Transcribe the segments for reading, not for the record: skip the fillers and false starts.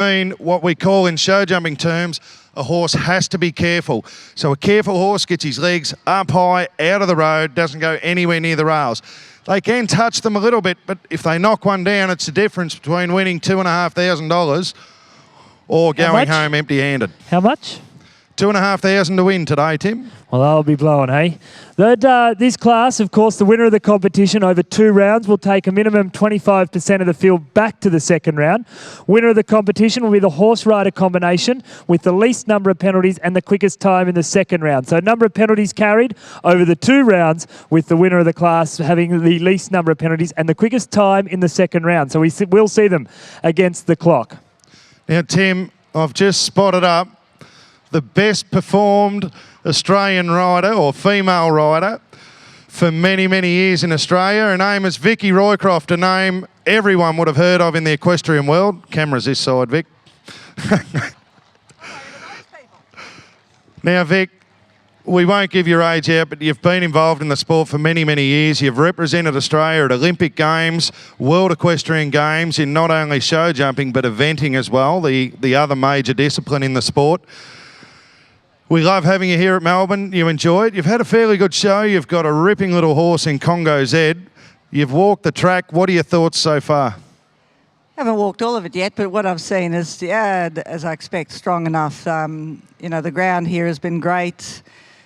mean what we call in show jumping terms, a horse has to be careful. So a careful horse gets his legs up high, out of the road, doesn't go anywhere near the rails. They can touch them a little bit, but if they knock one down, it's the difference between winning $2,500 or going home empty-handed. How much? $2,500 to win today, Tim. Well, that'll be blowing, hey? This class, of course, the winner of the competition over 2 rounds will take a minimum 25% of the field back to the second round. Winner of the competition will be the horse rider combination with the least number of penalties and the quickest time in the second round. So number of penalties carried over the 2 rounds with the winner of the class having the least number of penalties and the quickest time in the second round. So we'll see them against the clock. Now, Tim, I've just spotted up the best performed Australian rider or female rider for many, many years in Australia. Her name is Vicky Roycroft, a name everyone would have heard of in the equestrian world. Camera's this side, Vic. Now, Vic, we won't give your age out, but you've been involved in the sport for many, many years. You've represented Australia at Olympic Games, World Equestrian Games in not only show jumping but eventing as well, the other major discipline in the sport. We love having you here at Melbourne. You enjoy it. You've had a fairly good show. You've got a ripping little horse in Congo Z. You've walked the track. What are your thoughts so far? Haven't walked all of it yet, but what I've seen is, as I expect, strong enough. The ground here has been great.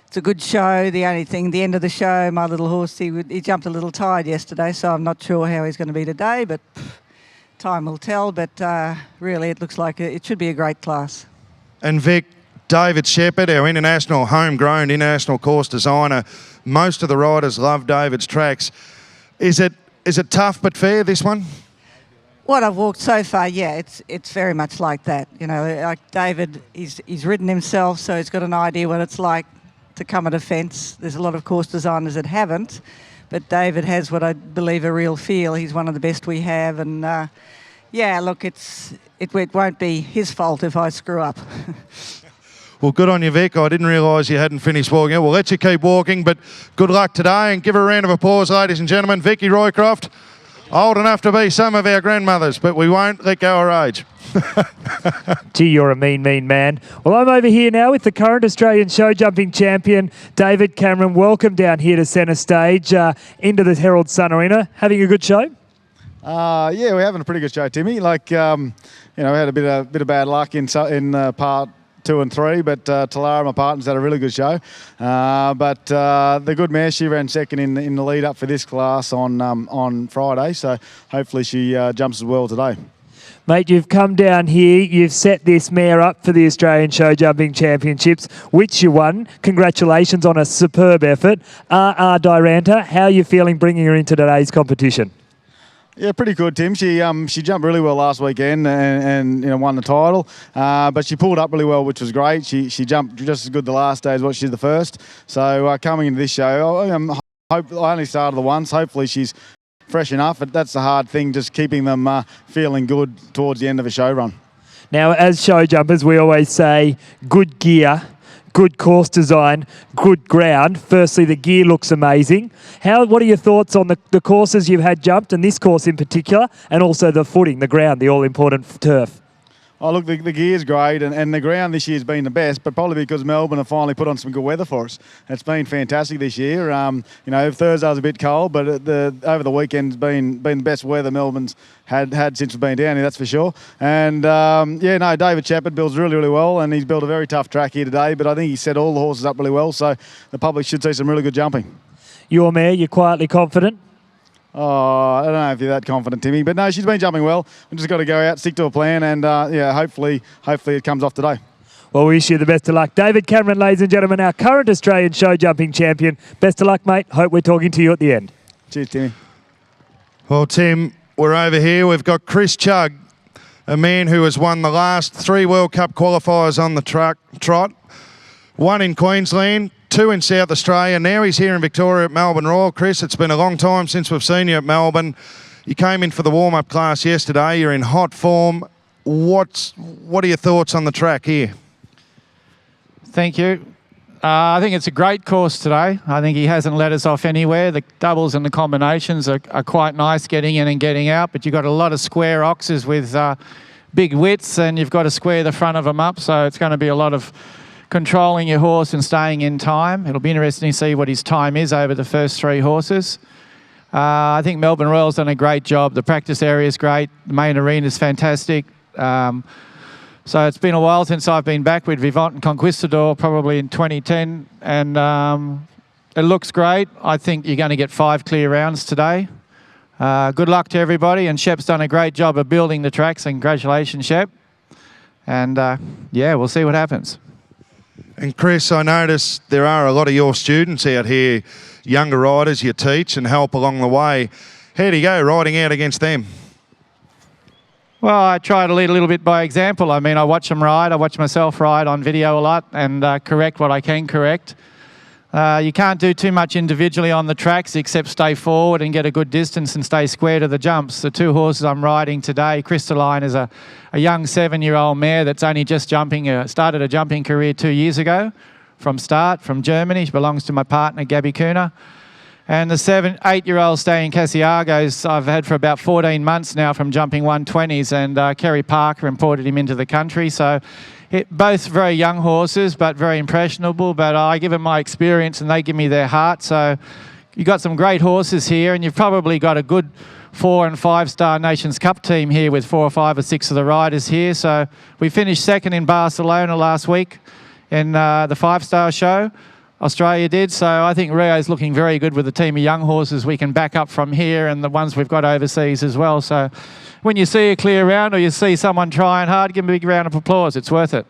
It's a good show. The only thing, the end of the show, my little horse, he jumped a little tired yesterday, so I'm not sure how he's going to be today, but time will tell. But really, it looks like it should be a great class. And Vic, David Shepherd, our homegrown international course designer. Most of the riders love David's tracks. Is it tough but fair, this one? What I've walked so far, yeah, it's very much like that. Like David, he's ridden himself, so he's got an idea what it's like to come at a fence. There's a lot of course designers that haven't, but David has what I believe a real feel. He's one of the best we have, and look, it won't be his fault if I screw up. Well, good on you, Vic. I didn't realise you hadn't finished walking. We'll let you keep walking, but good luck today. And give her a round of applause, ladies and gentlemen. Vicky Roycroft, old enough to be some of our grandmothers, but we won't let go her age. Gee, you're a mean, mean man. Well, I'm over here now with the current Australian show jumping champion, David Cameron. Welcome down here to centre stage, into the Herald Sun Arena. Having a good show? Yeah, we're having a pretty good show, Timmy. We had a bit of bad luck in part 2 and 3, but Talara, my partner's had a really good show. But the good mare, she ran second in the lead up for this class on Friday, so hopefully she jumps as well today. Mate, you've come down here, you've set this mare up for the Australian Show Jumping Championships, which you won. Congratulations on a superb effort. Duranta, how are you feeling bringing her into today's competition? Yeah, pretty good, Tim. She jumped really well last weekend and won the title. But she pulled up really well, which was great. She jumped just as good the last day as what she did the first. So coming into this show, I only started the once. Hopefully she's fresh enough. But that's the hard thing, just keeping them feeling good towards the end of a show run. Now, as show jumpers, we always say good gear, good course design, good ground. Firstly, the gear looks amazing. What are your thoughts on the courses you've had jumped, and this course in particular, and also the footing, the ground, the all-important turf? Oh, look, the gear's great, and the ground this year's been the best, but probably because Melbourne have finally put on some good weather for us. It's been fantastic this year. Thursday was a bit cold, but over the weekend's been the best weather Melbourne's had since we've been down here, that's for sure. And, David Shepherd builds really, really well, and he's built a very tough track here today, but I think he set all the horses up really well, so the public should see some really good jumping. Your mare, you're quietly confident? Oh, I don't know if you're that confident, Timmy, but no, she's been jumping well. We've just got to go out, stick to a plan, and hopefully it comes off today. Well, we wish you the best of luck. David Cameron, ladies and gentlemen, our current Australian show jumping champion. Best of luck, mate. Hope we're talking to you at the end. Cheers, Timmy. Well, Tim, we're over here. We've got Chris Chugg, a man who has won the last 3 World Cup qualifiers on the trot. 1 in Queensland, 2 in South Australia. Now he's here in Victoria at Melbourne Royal. Chris, it's been a long time since we've seen you at Melbourne. You came in for the warm-up class yesterday. You're in hot form. What are your thoughts on the track here? Thank you. I think it's a great course today. I think he hasn't let us off anywhere. The doubles and the combinations are quite nice getting in and getting out, but you've got a lot of square oxes with big widths and you've got to square the front of them up. So it's going to be a lot of controlling your horse and staying in time. It'll be interesting to see what his time is over the first 3 horses. I think Melbourne Royal's done a great job. The practice area is great. The main arena is fantastic. So it's been a while since I've been back with Vivant and Conquistador, probably in 2010. And it looks great. I think you're going to get 5 clear rounds today. Good luck to everybody. And Shep's done a great job of building the tracks. And congratulations, Shep. And yeah, we'll see what happens. And Chris, I notice there are a lot of your students out here, younger riders you teach and help along the way. How do you go riding out against them? Well, I try to lead a little bit by example. I mean, I watch them ride. I watch myself ride on video a lot and correct what I can correct. You can't do too much individually on the tracks except stay forward and get a good distance and stay square to the jumps. The 2 horses I'm riding today, Crystalline is a young 7-year-old mare that's only just jumping, started a jumping career 2 years ago from Germany. She belongs to my partner, Gabby Cooner. And the 8-year-old Stallion Casiagos I've had for about 14 months now from jumping 120s, and Kerry Parker imported him into the country. So both very young horses, but very impressionable. But I give them my experience and they give me their heart. So you've got some great horses here, and you've probably got a good 4- and 5-star Nations Cup team here with 4 or 5 or 6 of the riders here. So we finished second in Barcelona last week in the 5-star show. Australia did. So I think Rio's looking very good with a team of young horses we can back up from here and the ones we've got overseas as well. So when you see a clear round or you see someone trying hard, give them a big round of applause. It's worth it.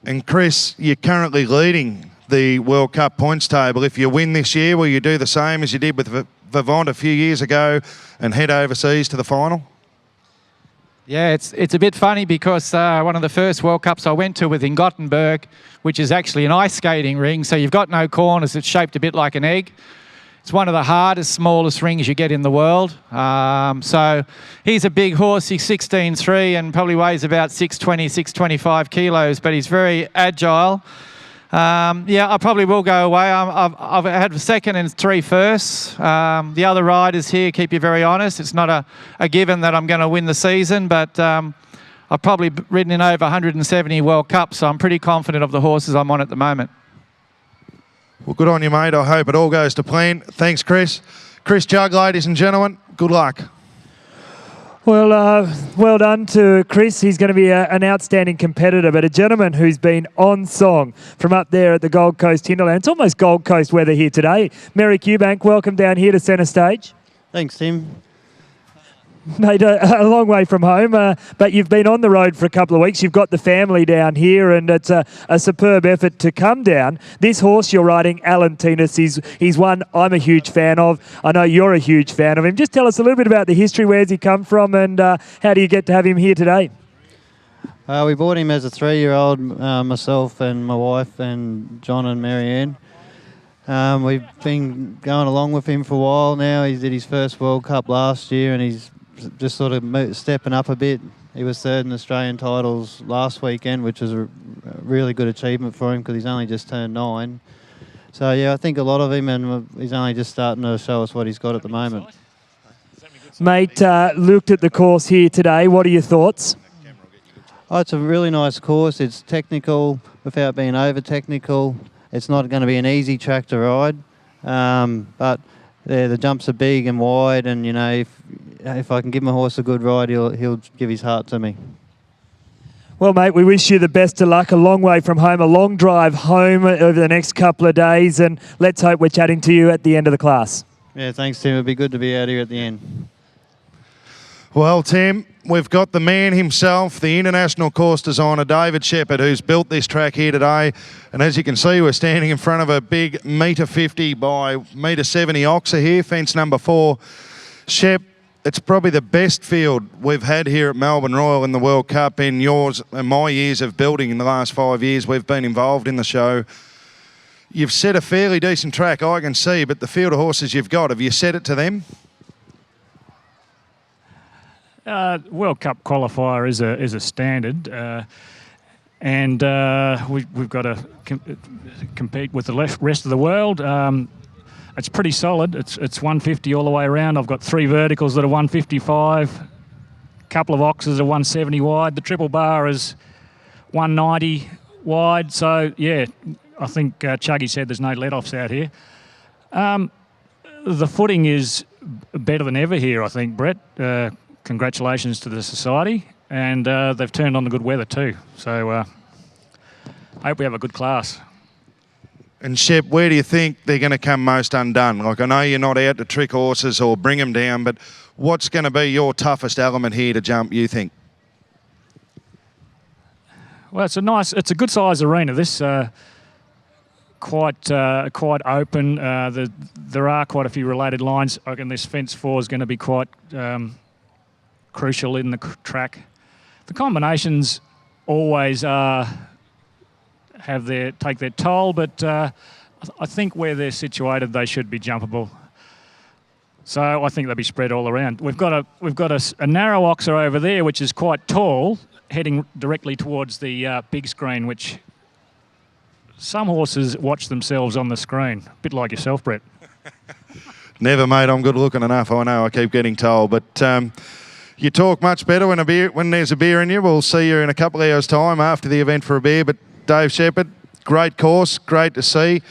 And Chris, you're currently leading the World Cup points table. If you win this year, will you do the same as you did with Vivant a few years ago and head overseas to the final? Yeah, it's a bit funny because one of the first World Cups I went to was in Gothenburg, which is actually an ice skating ring. So you've got no corners. It's shaped a bit like an egg. It's one of the hardest, smallest rings you get in the world. So he's a big horse. He's 16.3 and probably weighs about 620, 625 kilos, but he's very agile. Yeah, I probably will go away. I've had 2nd and 3 firsts. The other riders here keep you very honest. It's not a given that I'm going to win the season, but I've probably ridden in over 170 World Cups, so I'm pretty confident of the horses I'm on at the moment. Well, good on you, mate. I hope it all goes to plan. Thanks, Chris. Chris Jug, ladies and gentlemen, good luck. Well, well done to Chris. He's going to be an outstanding competitor, but a gentleman who's been on song from up there at the Gold Coast hinterland. It's almost Gold Coast weather here today. Merrick Eubank, welcome down here to centre stage. Thanks, Tim. Mate, a long way from home, but you've been on the road for a couple of weeks. You've got the family down here, and it's a superb effort to come down. This horse you're riding, Alantinus, he's one I'm a huge fan of. I know you're a huge fan of him. Just tell us a little bit about the history. Where's he come from, and how do you get to have him here today? We bought him as a 3-year-old, myself and my wife and John and Marianne. We've been going along with him for a while now. He did his first World Cup last year, and he's just sort of stepping up a bit. He was 3rd in Australian titles last weekend, which was a really good achievement for him because he's only just turned 9. So yeah, I think a lot of him, and he's only just starting to show us what he's got at the moment. Mate, looked at the course here today. What are your thoughts? Oh, it's a really nice course. It's technical without being over technical. It's not going to be an easy track to ride, but the jumps are big and wide, and you know, if I can give my horse a good ride, he'll give his heart to me. Well, mate, we wish you the best of luck. A long way from home, a long drive home over the next couple of days, and let's hope we're chatting to you at the end of the class. Yeah, thanks, Tim. It'd be good to be out here at the end. Well, Tim, we've got the man himself, the international course designer, David Shepherd, who's built this track here today. And as you can see, we're standing in front of a big $1.50 by $1.70 oxer here, fence number 4. Shep, it's probably the best field we've had here at Melbourne Royal in the World Cup in yours and my years of building in the last 5 years we've been involved in the show. You've set a fairly decent track, I can see, but the field of horses you've got, have you set it to them? World Cup qualifier is a standard, and we've got to compete with the rest of the world. It's pretty solid. It's 150 all the way around. I've got 3 verticals that are 155, couple of oxes are 170 wide. The triple bar is 190 wide. So, yeah, I think Chuggy said there's no let-offs out here. The footing is better than ever here, I think, Brett. Congratulations to the society. And they've turned on the good weather too. So I hope we have a good class. And Shep, where do you think they're going to come most undone? Like, I know you're not out to trick horses or bring them down, but what's going to be your toughest element here to jump, you think? Well, it's a good size arena. This quite open. There are quite a few related lines. I reckon this fence 4 is going to be quite crucial in the track. The combinations always take their toll, but I think where they're situated, they should be jumpable. So I think they'll be spread all around. We've got a narrow oxer over there, which is quite tall, heading directly towards the big screen, which some horses watch themselves on the screen, a bit like yourself, Brett. Never, mate. I'm good looking enough. I know I keep getting told, but you talk much better when there's a beer in you. We'll see you in a couple of hours' time after the event for a beer. But Dave Shepherd, great course, great to see.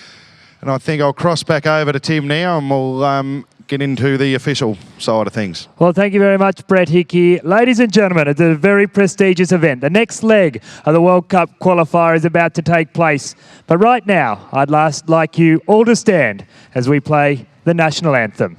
And I think I'll cross back over to Tim now and we'll get into the official side of things. Well, thank you very much, Brett Hickey. Ladies and gentlemen, it's a very prestigious event. The next leg of the World Cup qualifier is about to take place. But right now, I'd like you all to stand as we play the national anthem.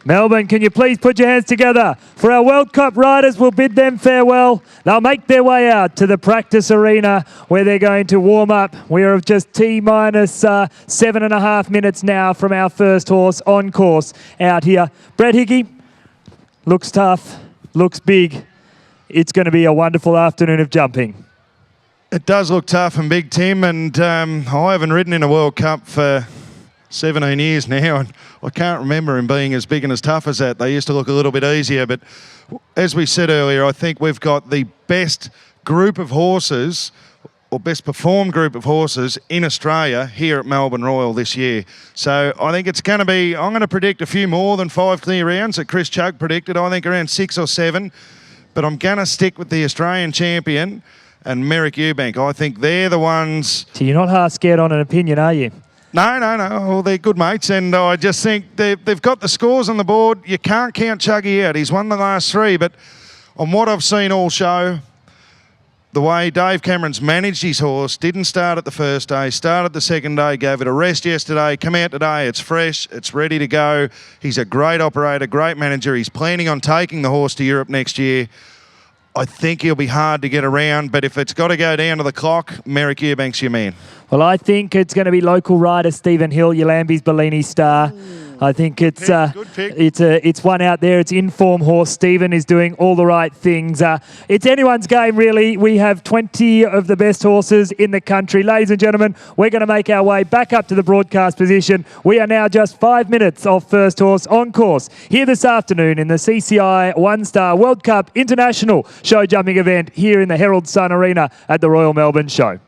Melbourne, can you please put your hands together for our World Cup riders? We'll bid them farewell. They'll make their way out to the practice arena where they're going to warm up. We are just T-minus 7.5 minutes now from our first horse on course out here. Brett Hickey, looks tough, looks big. It's going to be a wonderful afternoon of jumping. It does look tough and big, Tim, and I haven't ridden in a World Cup for 17 years now, and I can't remember him being as big and as tough as that. They used to look a little bit easier, but as we said earlier, I think we've got the best group of horses, or best performed group of horses in Australia here at Melbourne Royal this year. So I think it's going to be, I'm going to predict a few more than 5 clear rounds that Chris Chugg predicted. I think around 6 or 7, but I'm going to stick with the Australian champion and Merrick Eubank. I think they're the ones. So you're not half scared on an opinion, are you? No. Well, they're good mates, and I just think they've got the scores on the board. You can't count Chuggy out. He's won the last 3, but on what I've seen all show, the way Dave Cameron's managed his horse, didn't start at the first day, started the second day, gave it a rest yesterday, come out today, it's fresh, it's ready to go. He's a great operator, great manager. He's planning on taking the horse to Europe next year. I think he'll be hard to get around, but if it's got to go down to the clock, Merrick Eubank's your man. Well, I think it's going to be local rider Stephen Hill, Yalambi's Bellini star. I think it's Good pick. it's one out there. It's in-form horse. Stephen is doing all the right things. It's anyone's game, really. We have 20 of the best horses in the country. Ladies and gentlemen, we're going to make our way back up to the broadcast position. We are now just 5 minutes off first horse on course here this afternoon in the CCI One Star World Cup International Show Jumping event here in the Herald Sun Arena at the Royal Melbourne Show.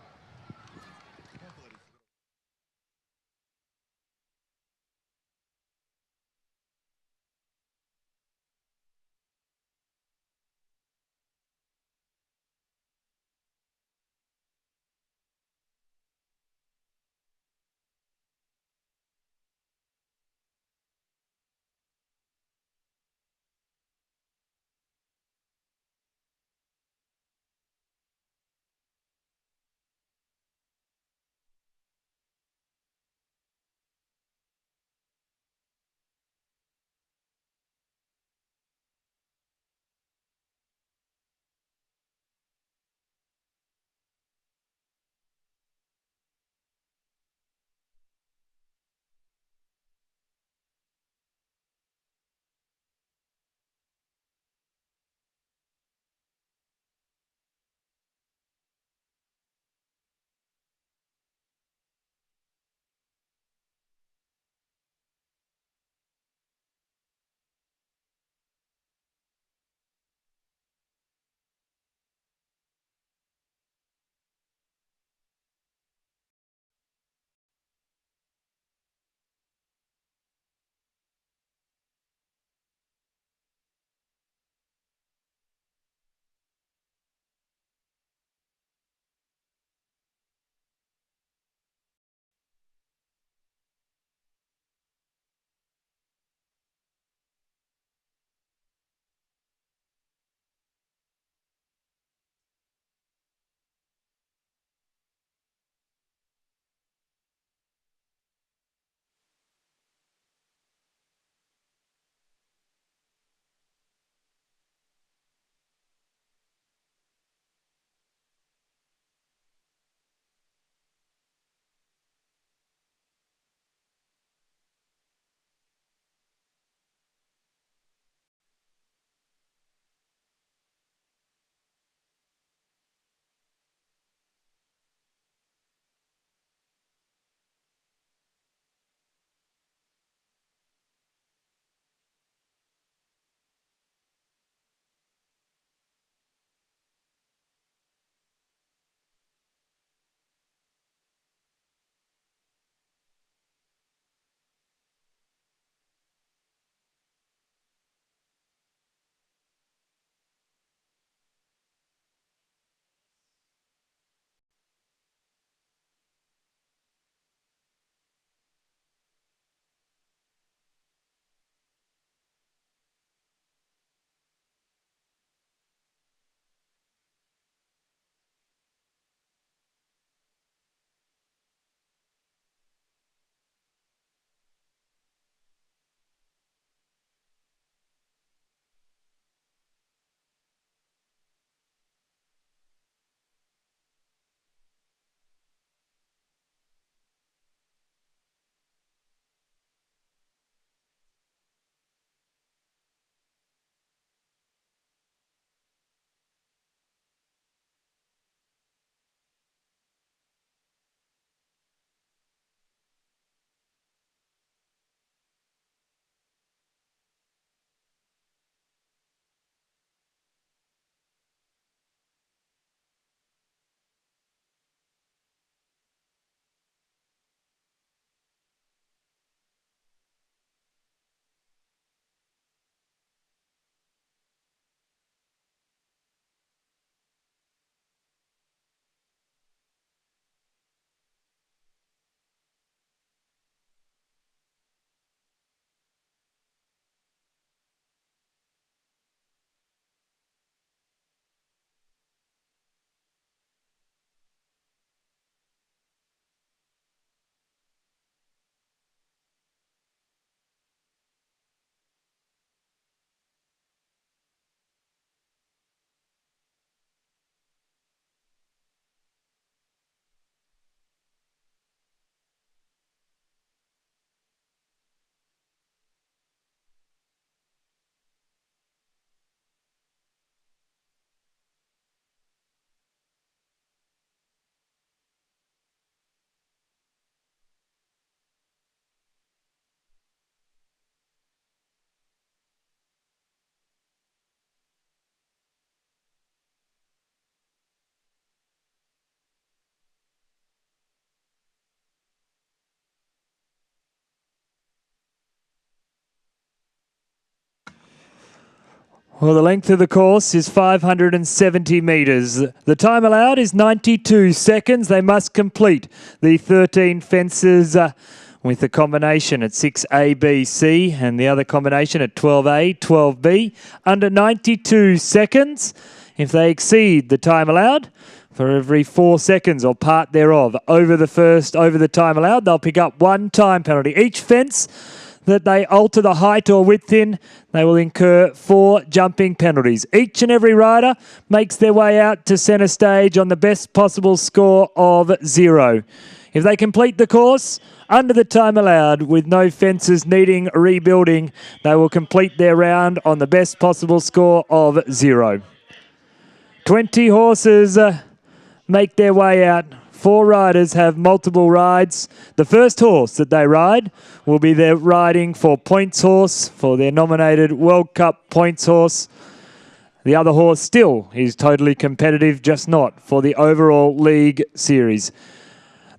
Well, the length of the course is 570 metres. The time allowed is 92 seconds. They must complete the 13 fences with the combination at 6A, B, C and the other combination at 12A, 12B under 92 seconds. If they exceed the time allowed, for every 4 seconds or part thereof over the time allowed, they'll pick up 1 time penalty. Each fence that they alter the height or width in, they will incur 4 jumping penalties. Each and every rider makes their way out to centre stage on the best possible score of 0. If they complete the course under the time allowed with no fences needing rebuilding, they will complete their round on the best possible score of 0. 20 horses make their way out. 4 riders have multiple rides. The first horse that they ride will be their riding for points horse, for their nominated World Cup points horse. The other horse still is totally competitive, just not for the overall league series.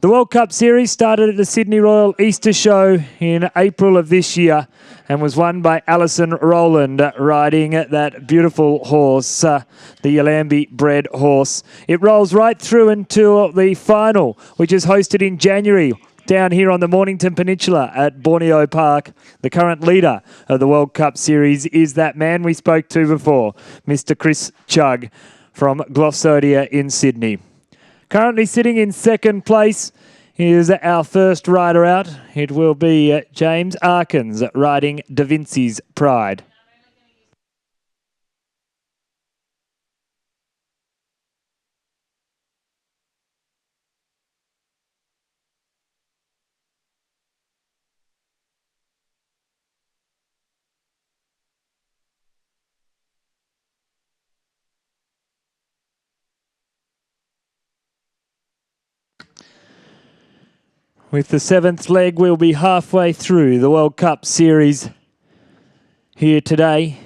The World Cup Series started at the Sydney Royal Easter Show in April of this year and was won by Alison Rowland riding that beautiful horse, the Yallambie bred horse. It rolls right through until the final, which is hosted in January down here on the Mornington Peninsula at Borneo Park. The current leader of the World Cup Series is that man we spoke to before, Mr. Chris Chugg from Glossodia in Sydney. Currently sitting in second place is our first rider out. It will be James Arkins riding Da Vinci's Pride. With the 7th leg, we'll be halfway through the World Cup Series here today.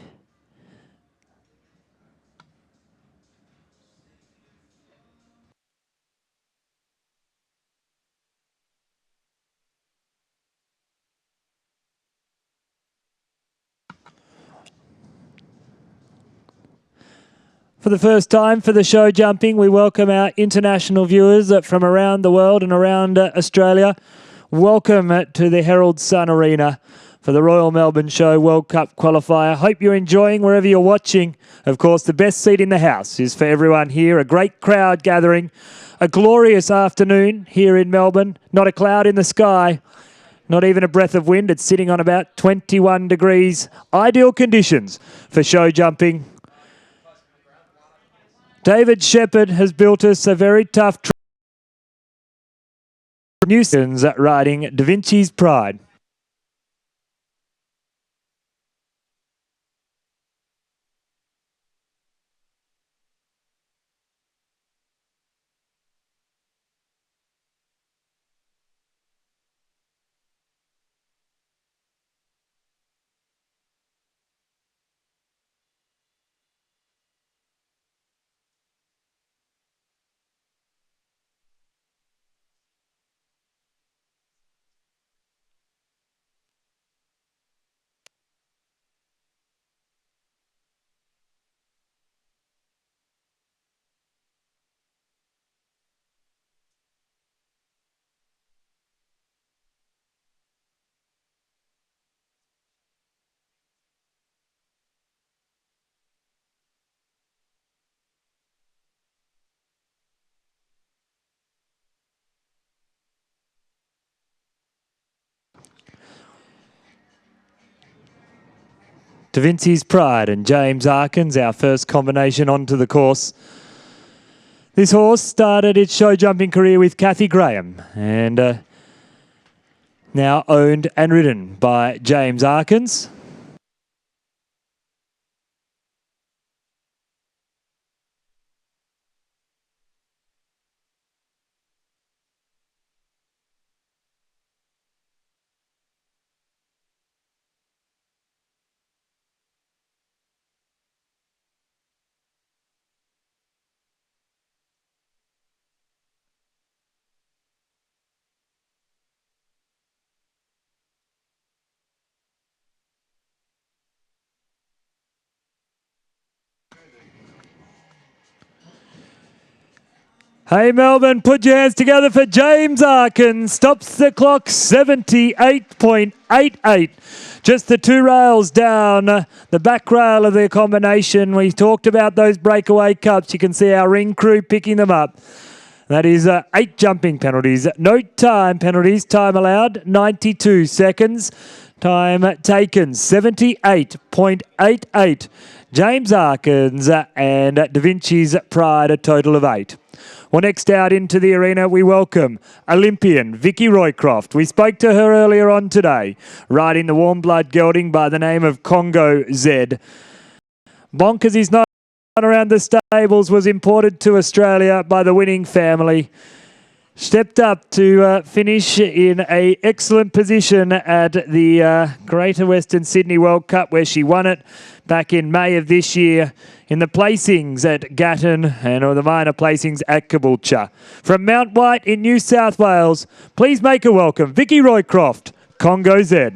For the first time for the show jumping, we welcome our international viewers from around the world and around Australia. Welcome to the Herald Sun Arena for the Royal Melbourne Show World Cup qualifier. Hope you're enjoying wherever you're watching. Of course, the best seat in the house is for everyone here. A great crowd gathering. A glorious afternoon here in Melbourne. Not a cloud in the sky. Not even a breath of wind. It's sitting on about 21 degrees. Ideal conditions for show jumping. David Shepherd has built us a very tough nuisance riding Da Vinci's Pride. Da Vinci's Pride and James Arkins, our first combination onto the course. This horse started its show jumping career with Kathy Graham and now owned and ridden by James Arkins. Hey Melbourne, put your hands together for James Arkin. Stops the clock 78.88. Just the two rails down, the back rail of the combination. We talked about those breakaway cups. You can see our ring crew picking them up. That is 8 jumping penalties. No time penalties. Time allowed 92 seconds. Time taken 78.88. James Arkins and Da Vinci's Pride, a total of 8. Well, next out into the arena, we welcome Olympian Vicky Roycroft. We spoke to her earlier on today, riding the warm blood gelding by the name of Congo Z. Bonkers is not around the stables, was imported to Australia by the winning family. Stepped up to finish in a excellent position at the Greater Western Sydney World Cup, where she won it back in May of this year in the placings at Gatton and or the minor placings at Caboolture. From Mount White in New South Wales, please make a welcome Vicky Roycroft, Congo Z.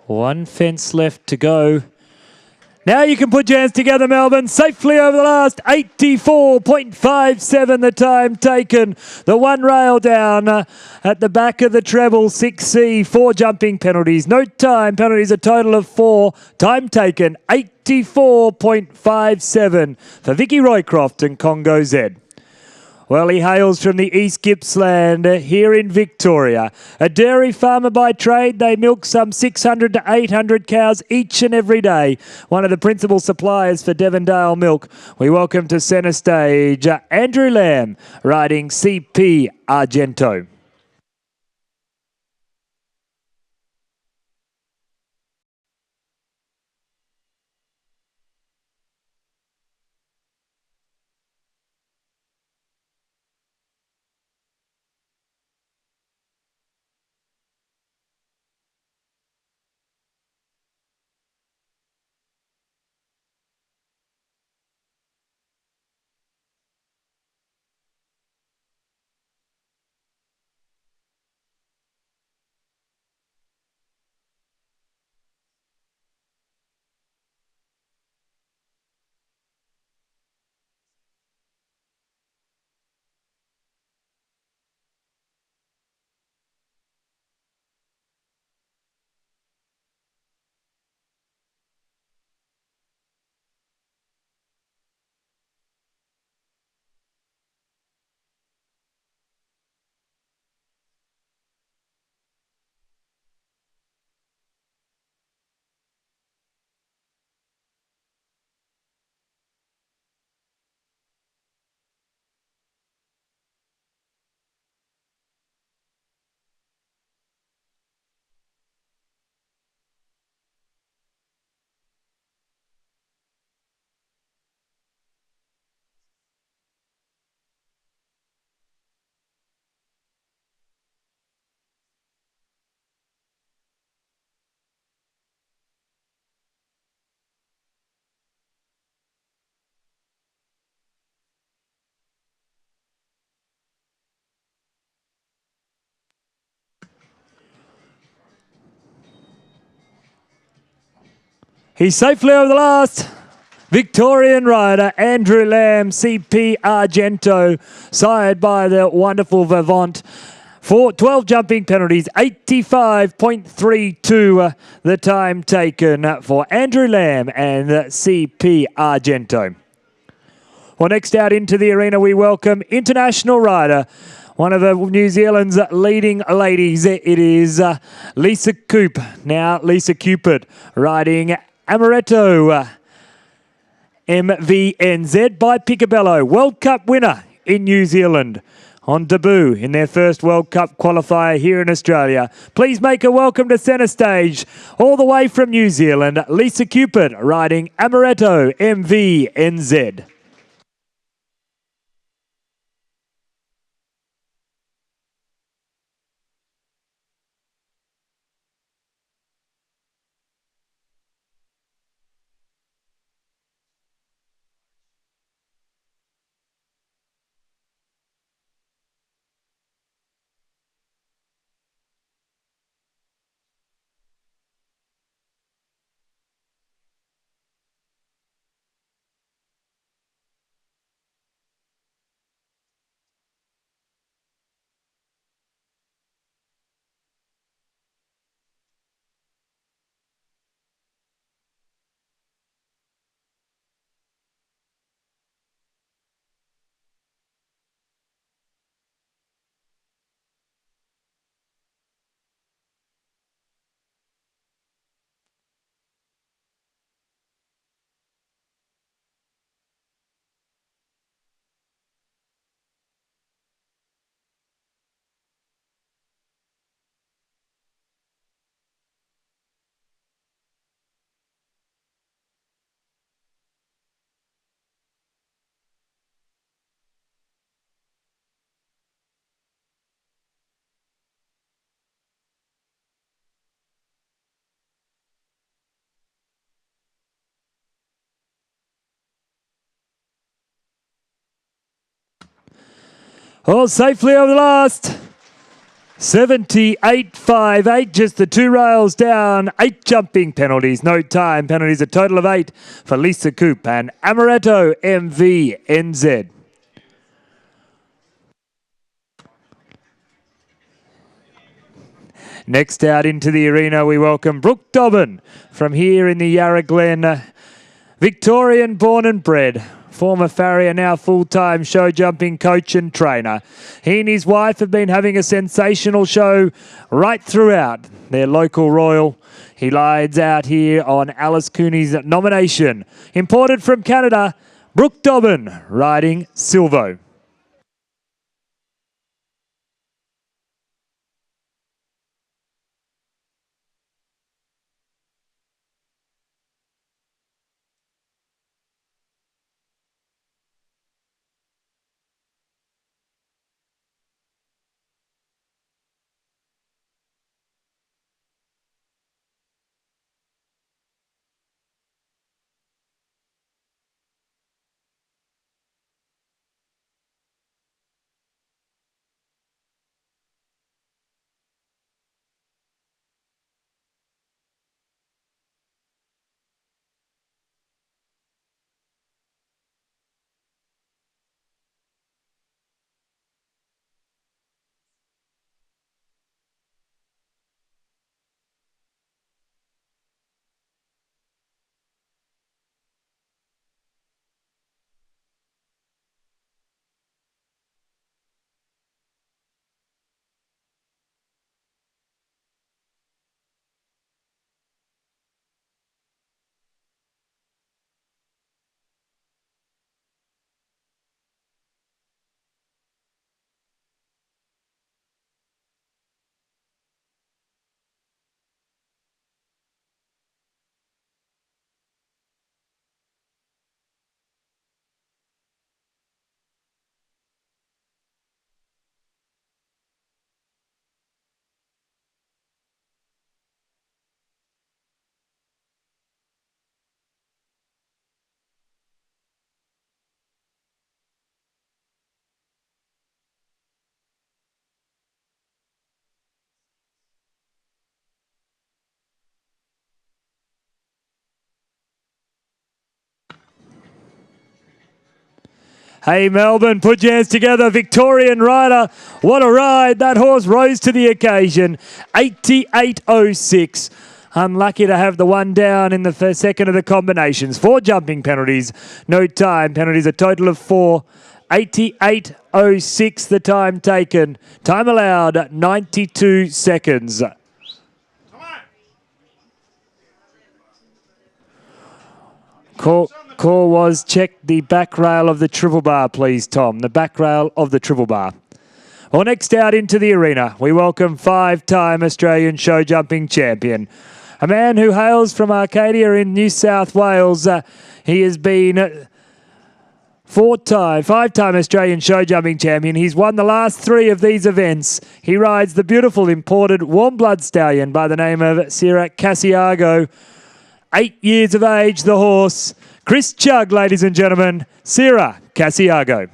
One fence left to go. Now you can put your hands together, Melbourne. Safely over the last 84.57 the time taken. The one rail down at the back of the treble, 6C, 4 jumping penalties. No time penalties, a total of 4. Time taken, 84.57 for Vicky Roycroft and Congo Z. Well, he hails from the East Gippsland here in Victoria. A dairy farmer by trade, they milk some 600 to 800 cows each and every day. One of the principal suppliers for Devondale Milk. We welcome to centre stage Andrew Lamb riding CP Argento. He's safely over the last. Victorian rider Andrew Lamb, CP Argento, sired by the wonderful Vivant. For 12 jumping penalties, 85.32 the time taken for Andrew Lamb and CP Argento. Well, next out into the arena, we welcome international rider, one of New Zealand's leading ladies. It is Lisa Coop. Now, Lisa Cupid riding Amaretto MVNZ by Picobello. World Cup winner in New Zealand on debut in their first World Cup qualifier here in Australia. Please make a welcome to centre stage, all the way from New Zealand, Lisa Cupid riding Amaretto MVNZ. All safely over the last. 78.58, just the 2 rails down, 8 jumping penalties, no time penalties, a total of 8 for Lisa Coop and Amaretto MVNZ. Next out into the arena, we welcome Brooke Dobbin from here in the Yarra Glen. Victorian born and bred. Former farrier, now full-time show jumping coach and trainer. He and his wife have been having a sensational show right throughout their local royal. He rides out here on Alice Cooney's nomination. Imported from Canada, Brooke Dobbin riding Silvo. Hey, Melbourne, put your hands together. Victorian rider, what a ride. That horse rose to the occasion. 88.06. Unlucky to have the one down in the first second of the combinations. 4 jumping penalties, no time. Penalties a total of 4. 88.06 the time taken. Time allowed, 92 seconds. Call was check the back rail of the triple bar, please, Tom. The back rail of the triple bar. Well, next out into the arena, we welcome 5-time Australian show jumping champion. A man who hails from Arcadia in New South Wales. He has been 5-time Australian show jumping champion. He's won the last 3 of these events. He rides the beautiful imported warm blood stallion by the name of Sierra Casiago. 8 years of age, the horse. Chris Chugg, ladies and gentlemen, Sierra Casiago.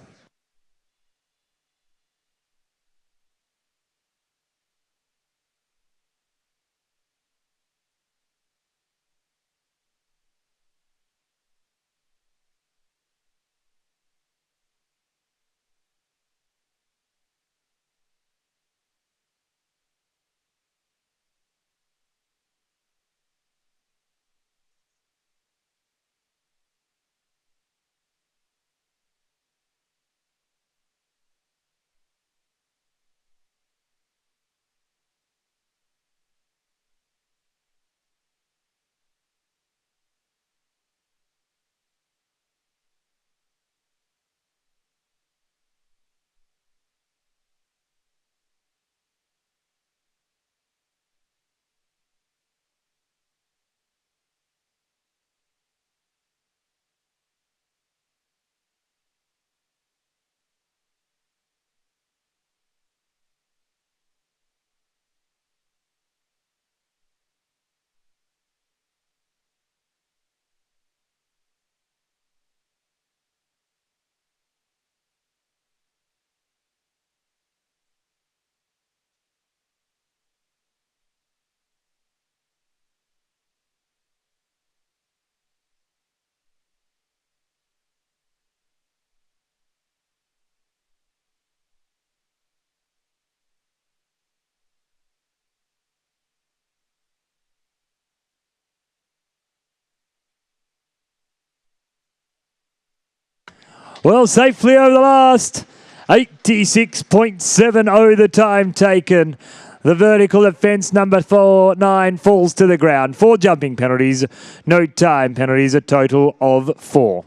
Well, safely over the last. 86.70 the time taken. The vertical at fence number 9 falls to the ground. 4 jumping penalties, no time penalties, a total of 4.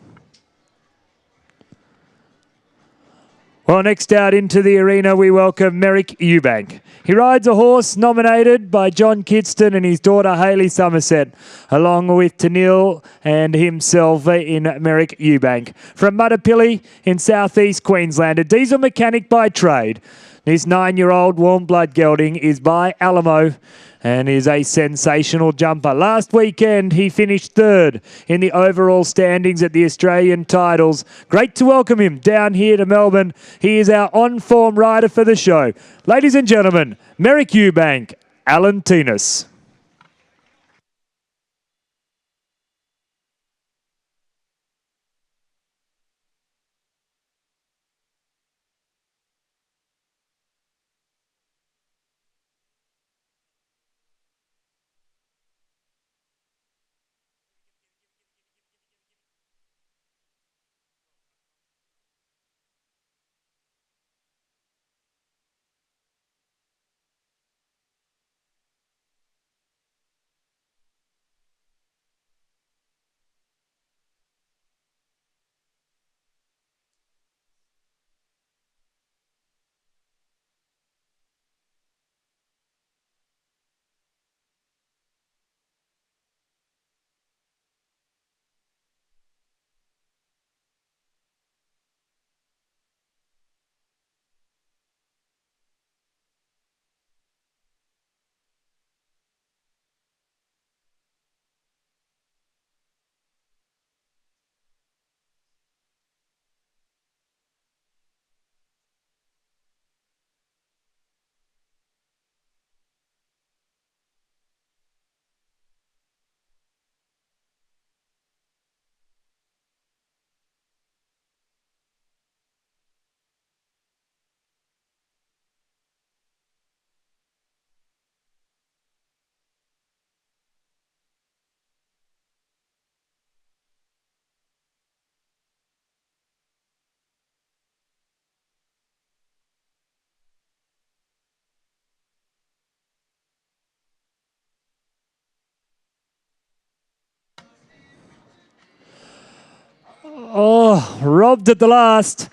Well, next out into the arena, we welcome Merrick Eubank. He rides a horse nominated by John Kidston and his daughter Hayley Somerset, along with Tanil and himself in Merrick Eubank. From Mudapilly in southeast Queensland, a diesel mechanic by trade. This 9-year-old warm blood gelding is by Alamo and is a sensational jumper. Last weekend, he finished 3rd in the overall standings at the Australian titles. Great to welcome him down here to Melbourne. He is our on-form rider for the show. Ladies and gentlemen, Merrick Eubank, Alan Tinas. Oh, robbed at the last.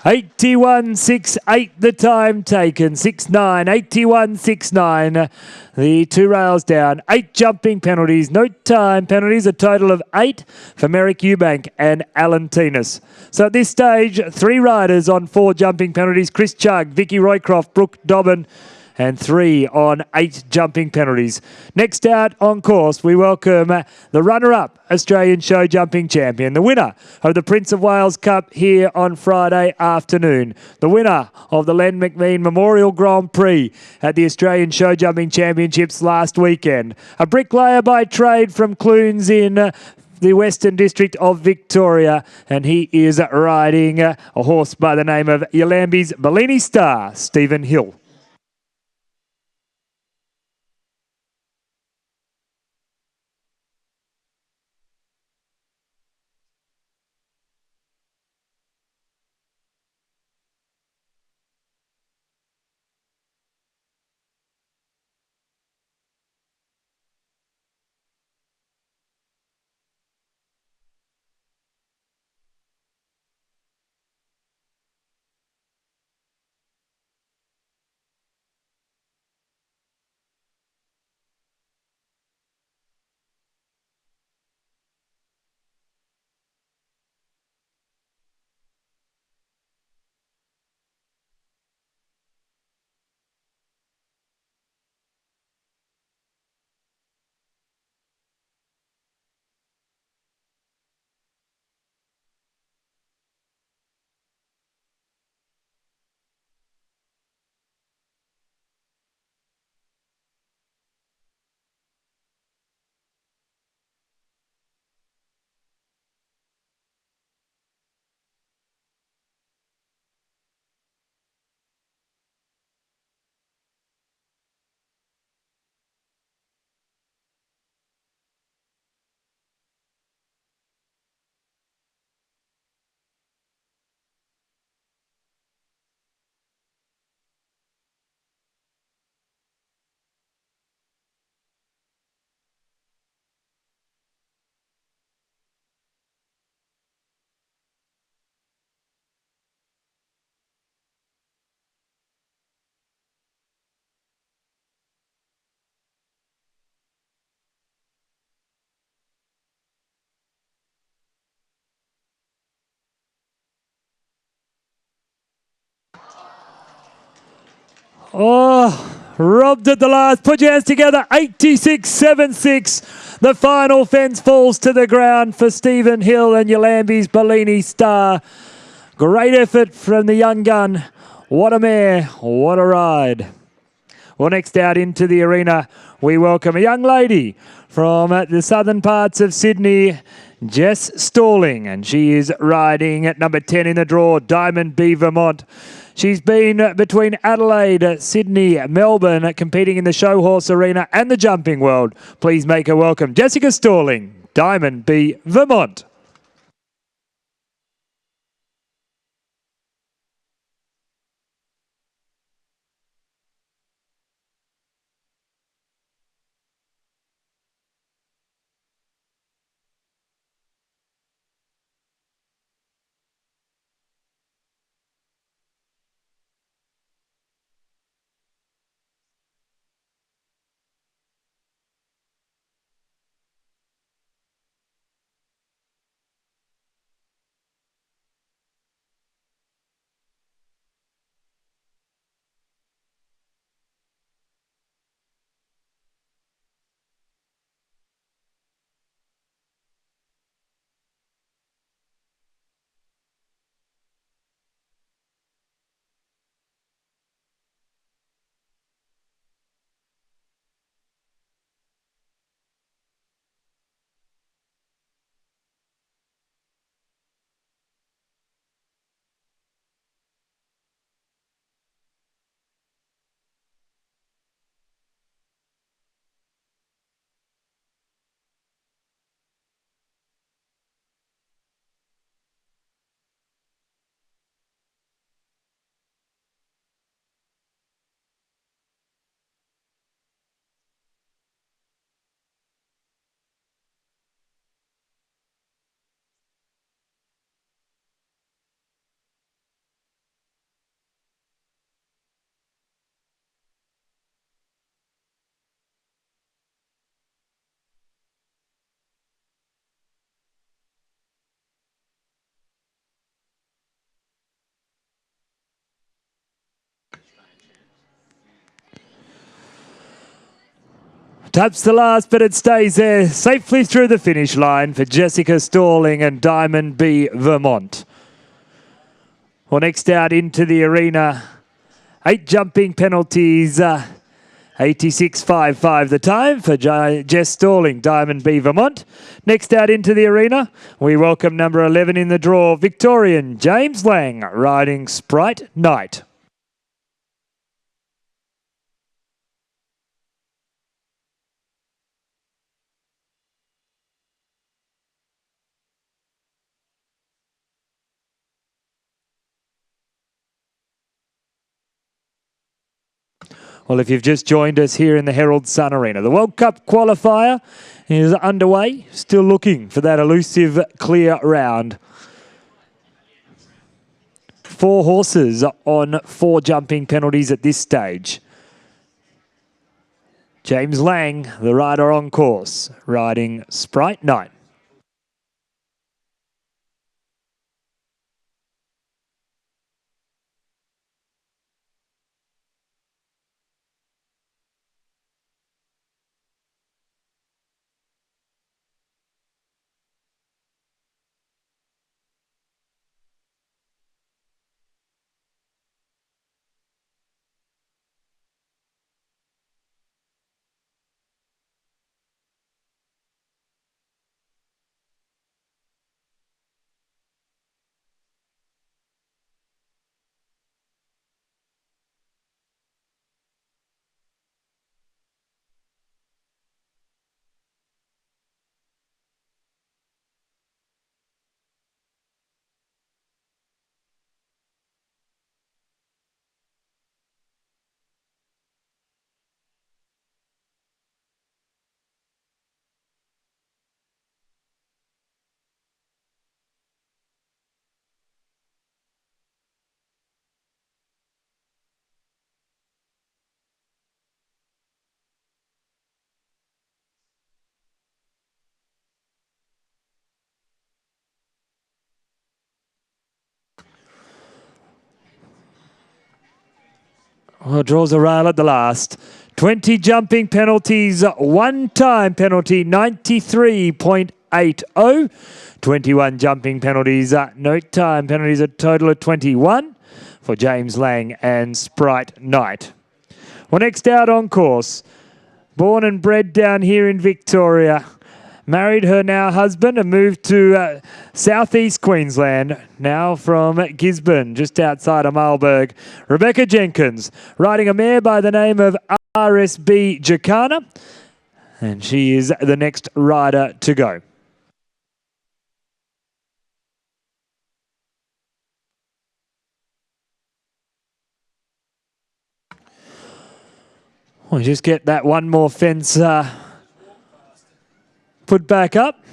81.68 the time taken. 6.9, 81.69. The 2 rails down. 8 jumping penalties. No time penalties. A total of 8 for Merrick Eubank and Alan Tinas. So at this stage, 3 riders on 4 jumping penalties. Chris Chugg, Vicky Roycroft, Brooke Dobbin, and 3 on 8 jumping penalties. Next out on course, we welcome the runner-up Australian show jumping champion, the winner of the Prince of Wales Cup here on Friday afternoon, the winner of the Len McMean Memorial Grand Prix at the Australian show jumping championships last weekend, a bricklayer by trade from Clunes in the Western District of Victoria, and he is riding a horse by the name of Yalambi's Bellini Star, Stephen Hill. Oh, robbed at the last. Put your hands together. 86.76. The final fence falls to the ground for Stephen Hill and Yalambi's Bellini Star. Great effort from the young gun. What a mare. What a ride. Well, next out into the arena, we welcome a young lady from the southern parts of Sydney, Jess Stalling, and she is riding at number 10 in the draw, Diamond B Vermont. She's been between Adelaide, Sydney, Melbourne, competing in the show horse arena and the jumping world. Please make her welcome, Jessica Stalling, Diamond B Vermont. Taps the last, but it stays there safely through the finish line for Jessica Stalling and Diamond B. Vermont. Well, next out into the arena, 8 jumping penalties, 86.55 the time for Jess Stalling, Diamond B. Vermont. Next out into the arena, we welcome number 11 in the draw, Victorian James Lang, riding Sprite Knight. Well, if you've just joined us here in the Herald Sun Arena, the World Cup qualifier is underway, still looking for that elusive clear round. 4 horses on 4 jumping penalties at this stage. James Lang, the rider on course, riding Sprite Knight. Well, draws a rail at the last. 20 jumping penalties, 1 time penalty, 93.80. 21 jumping penalties, no time penalties, a total of 21 for James Lang and Sprite Knight. Well, next out on course, born and bred down here in Victoria. Married her now husband and moved to southeast Queensland, now from Gisborne, just outside of Marlburg. Rebecca Jenkins, riding a mare by the name of RSB Jacana, and she is the next rider to go. We'll just get that one more fence put back up.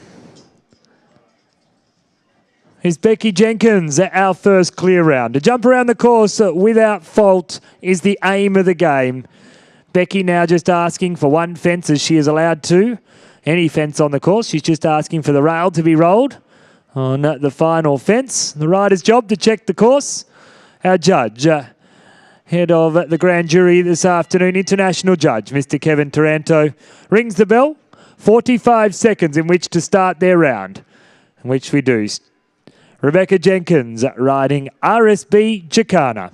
Is Becky Jenkins, our first clear round. To jump around the course without fault is the aim of the game. Becky now just asking for 1 fence as she is allowed to. Any fence on the course, she's just asking for the rail to be rolled on the final fence. The rider's job to check the course. Our judge, head of the grand jury this afternoon, international judge, Mr. Kevin Taranto, rings the bell. 45 seconds in which to start their round, in which we do. Rebecca Jenkins riding RSB Jacana.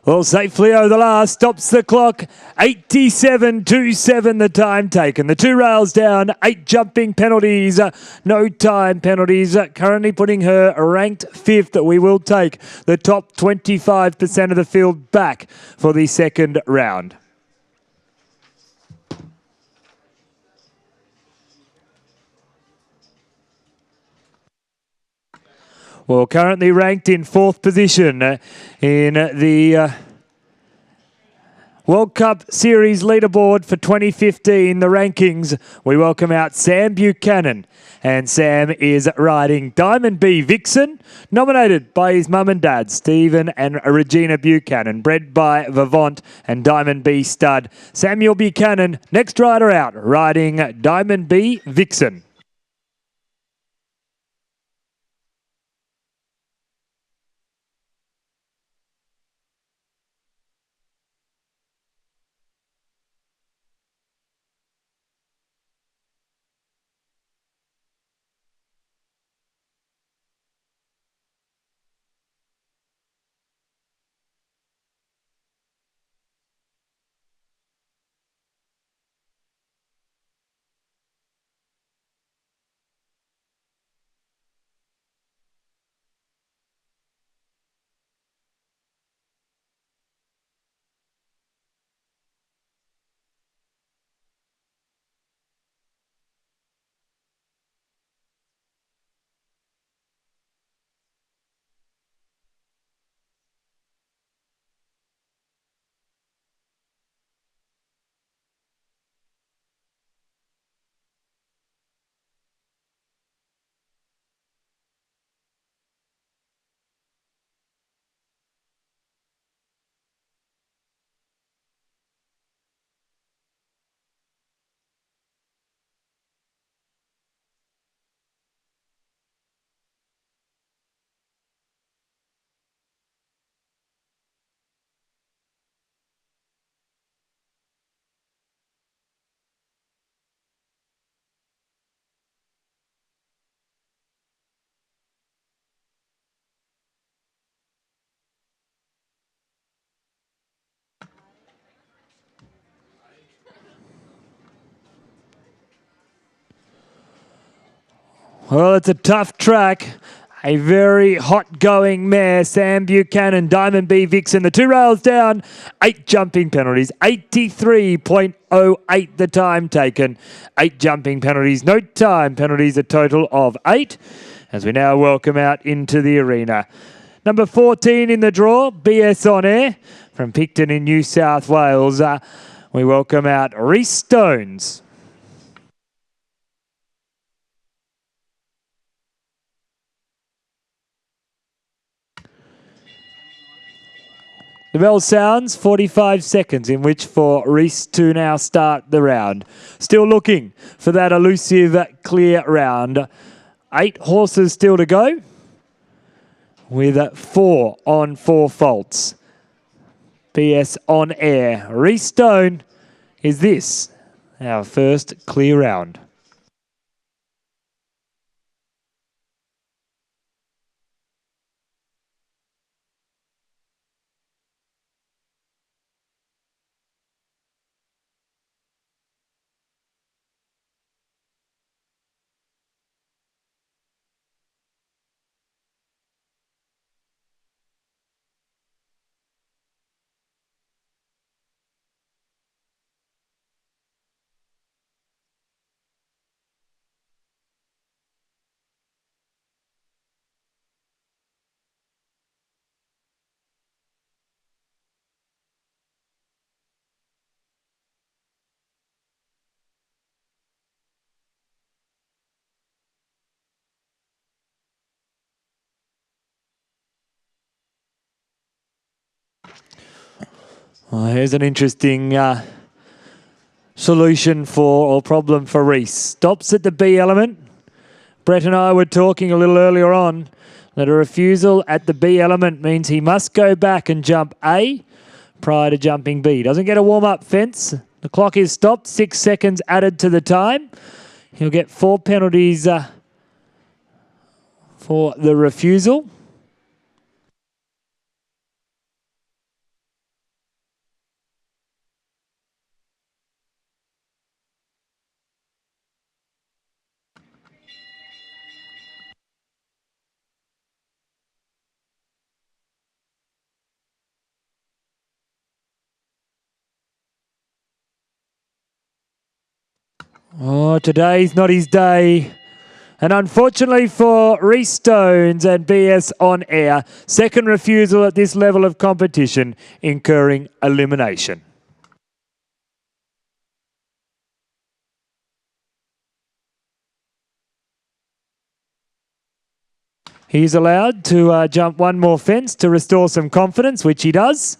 Well, safely over the last, stops the clock, 87.27 the time taken. The 2 rails down, 8 jumping penalties, no time penalties, currently putting her ranked 5th. We will take the top 25% of the field back for the second round. Well, currently ranked in 4th position in the World Cup Series leaderboard for 2015, the rankings. We welcome out Sam Buchanan. And Sam is riding Diamond B Vixen, nominated by his mum and dad, Stephen and Regina Buchanan, bred by Vivant and Diamond B stud. Samuel Buchanan, next rider out, riding Diamond B Vixen. Well, it's a tough track. A very hot-going mare, Sam Buchanan, Diamond B Vixen. The 2 rails down, 8 jumping penalties, 83.08 the time taken. 8 jumping penalties, no time penalties, a total of 8. As we now welcome out into the arena. Number 14 in the draw, BS On Air, from Picton in New South Wales. We welcome out Reese Stones. The bell sounds, 45 seconds in which for Reese to now start the round. Still looking for that elusive clear round. 8 horses still to go with 4 on 4 faults. BS On Air. Reese Stone, is this our first clear round? Well, here's an interesting solution for, or problem for Reese. Stops at the B element. Brett and I were talking a little earlier on that a refusal at the B element means he must go back and jump A prior to jumping B. Doesn't get a warm-up fence. The clock is stopped, 6 seconds added to the time. He'll get 4 penalties for the refusal. Oh, today's not his day. And unfortunately for Reece Stones and BS On Air, second refusal at this level of competition, incurring elimination. He's allowed to jump one more fence to restore some confidence, which he does.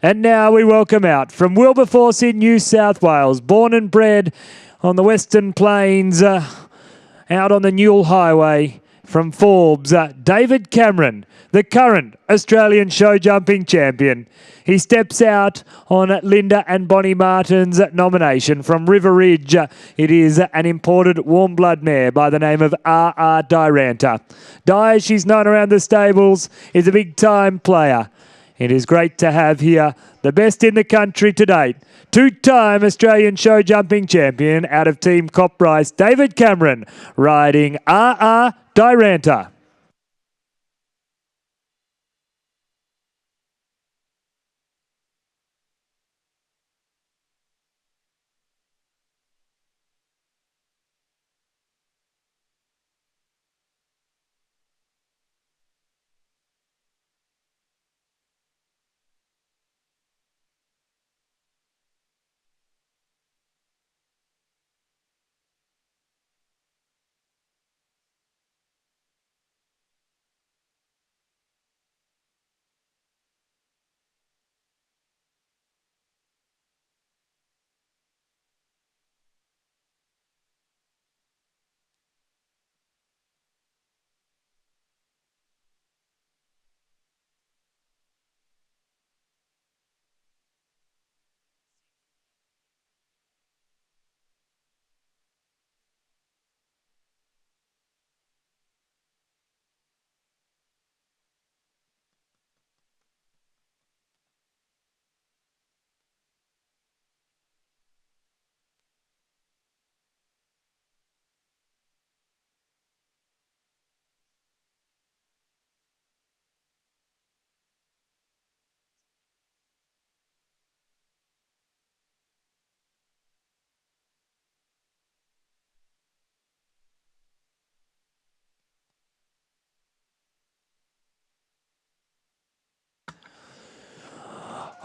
And now we welcome out from Wilberforce in New South Wales, born and bred on the Western Plains, out on the Newell Highway from Forbes, David Cameron, the current Australian show jumping champion. He steps out on Linda and Bonnie Martin's nomination from River Ridge. It is an imported warm blood mare by the name of R.R. Diranta. Di, as she's known around the stables, is a big time player. It is great to have here the best in the country to date. Two-time Australian show jumping champion out of Team Coprice, David Cameron, riding R.R. Diranta.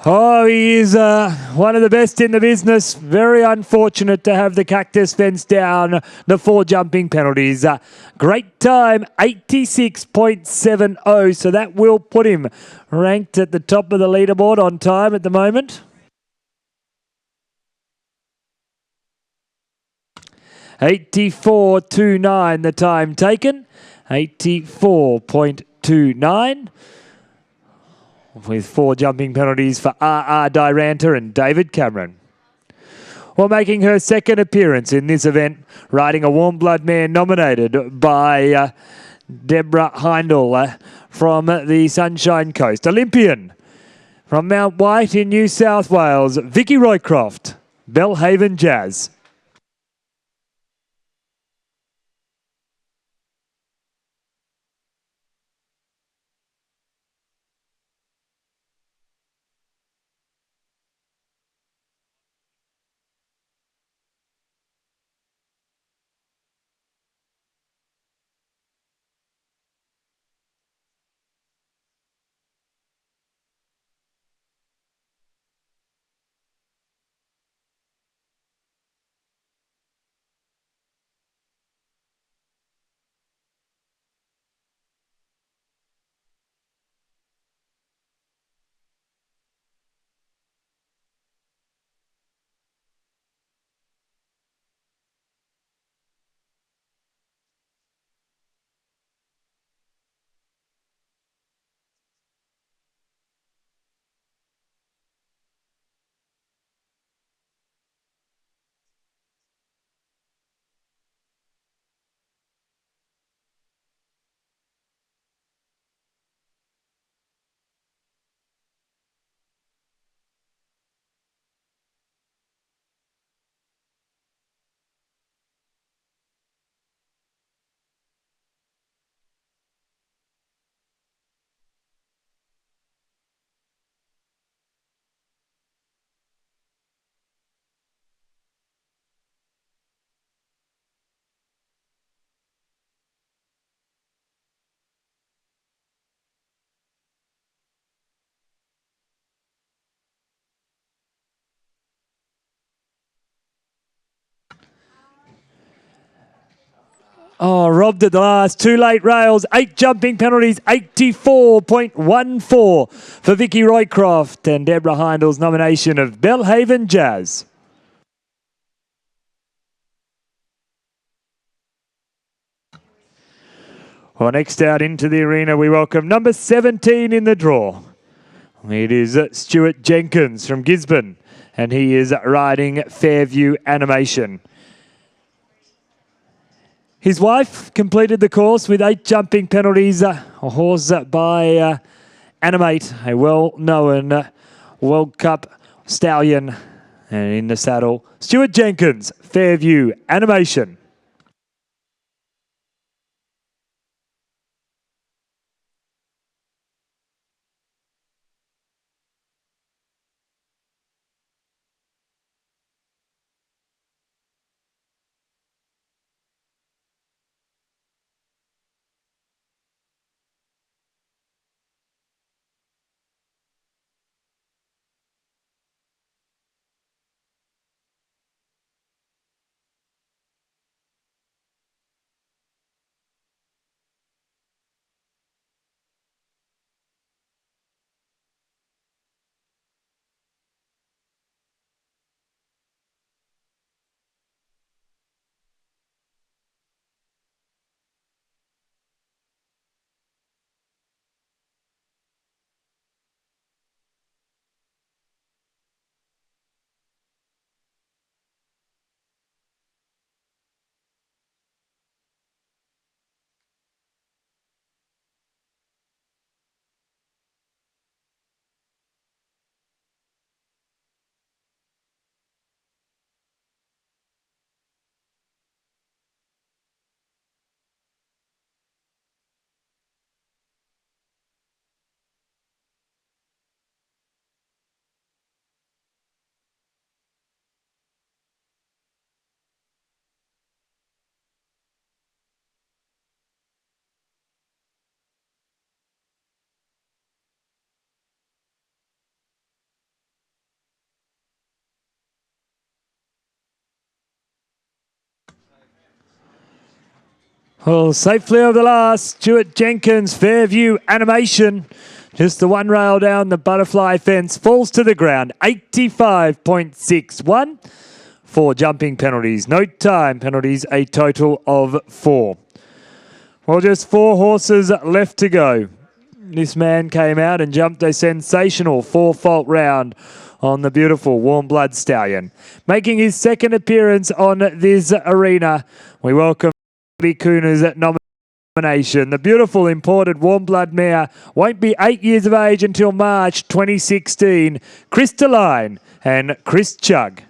Oh, he is one of the best in the business. Very unfortunate to have the cactus fence down, the 4 jumping penalties. Great time, 86.70, so that will put him ranked at the top of the leaderboard on time at the moment. 84.29 the time taken, 84.29. With 4 jumping penalties for R.R. Diranta and David Cameron. Well, making her second appearance in this event, riding a warm blood mare nominated by Deborah Heindel from the Sunshine Coast. Olympian from Mount White in New South Wales, Vicky Roycroft, Belhaven Jazz. Oh, robbed at the last. 2 late rails. 8 jumping penalties. 84.14 for Vicky Roycroft and Deborah Heindel's nomination of Belhaven Jazz. Well, next out into the arena, we welcome number 17 in the draw. It is Stuart Jenkins from Gisborne, and he is riding Fairview Animation. His wife completed the course with 8 jumping penalties, a horse by Animate, a well-known World Cup stallion. And in the saddle, Stuart Jenkins, Fairview Animation. Well, safely over the last, Stuart Jenkins, Fairview Animation. Just the 1 rail down the butterfly fence, falls to the ground, 85.61. 4 jumping penalties, no time penalties, a total of 4. Well, just 4 horses left to go. This man came out and jumped a sensational 4-fault round on the beautiful Warm Blood Stallion. Making his second appearance on this arena, we welcome Kuna's nomination. The beautiful imported Warm Blood mare won't be 8 years of age until March 2016. Crystalline and Chris Chug.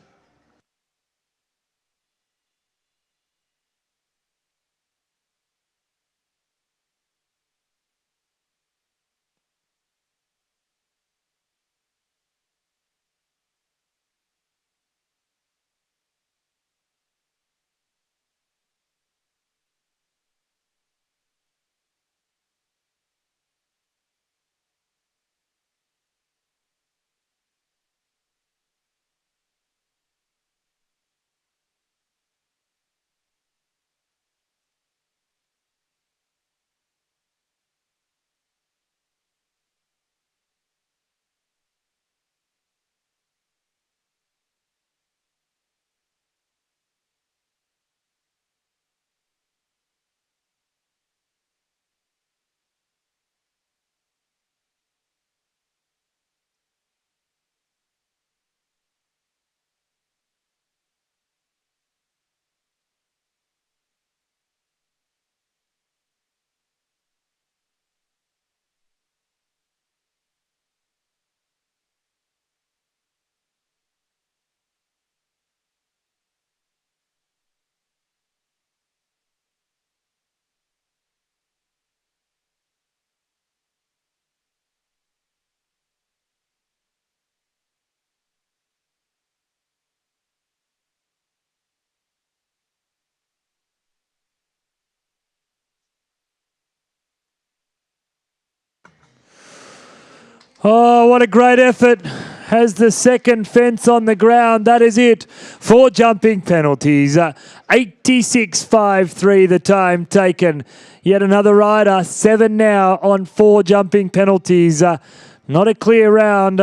Oh, what a great effort. has the second fence on the ground. That is it. 4 jumping penalties. 86.53 the time taken. Yet another rider. 7 now on 4 jumping penalties. Not a clear round.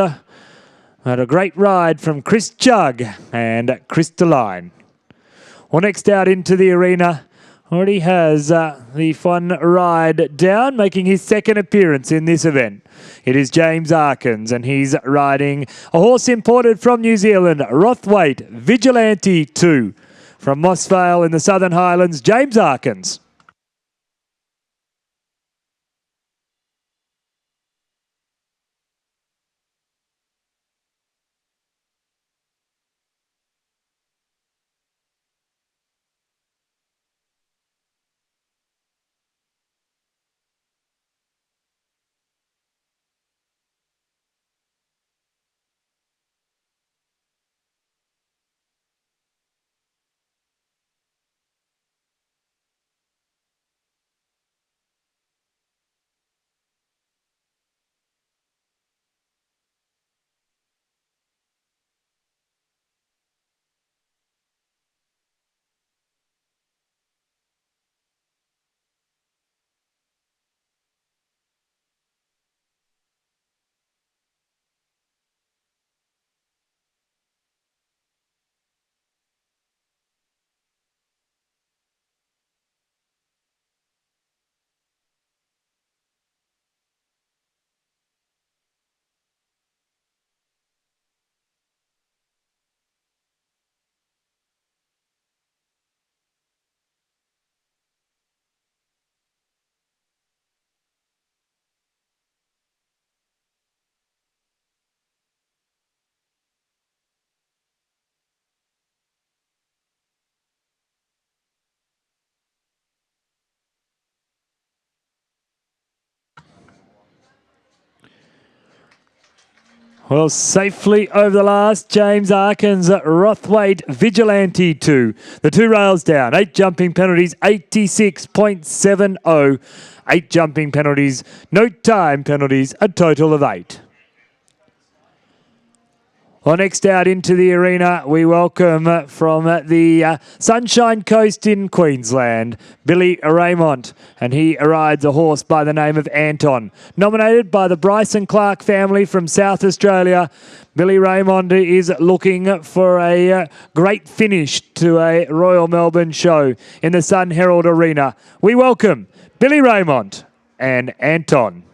But a great ride from Chris Chugg and Crystalline. Well, next out into the arena, already has the fun ride down, making his second appearance in this event. It is James Arkins, and he's riding a horse imported from New Zealand, Rothwaite Vigilante 2. From Mossvale in the Southern Highlands, James Arkins. Well, safely over the last, James Arkins, Rothwaite Vigilante 2. The 2 rails down, 8 jumping penalties, 86.70. 8 jumping penalties, no time penalties, a total of 8. Well, next out into the arena, we welcome from the Sunshine Coast in Queensland, Billy Raymond, and he rides a horse by the name of Anton. Nominated by the Bryson Clark family from South Australia, Billy Raymond is looking for a great finish to a Royal Melbourne show in the Sun Herald Arena. We welcome Billy Raymond and Anton.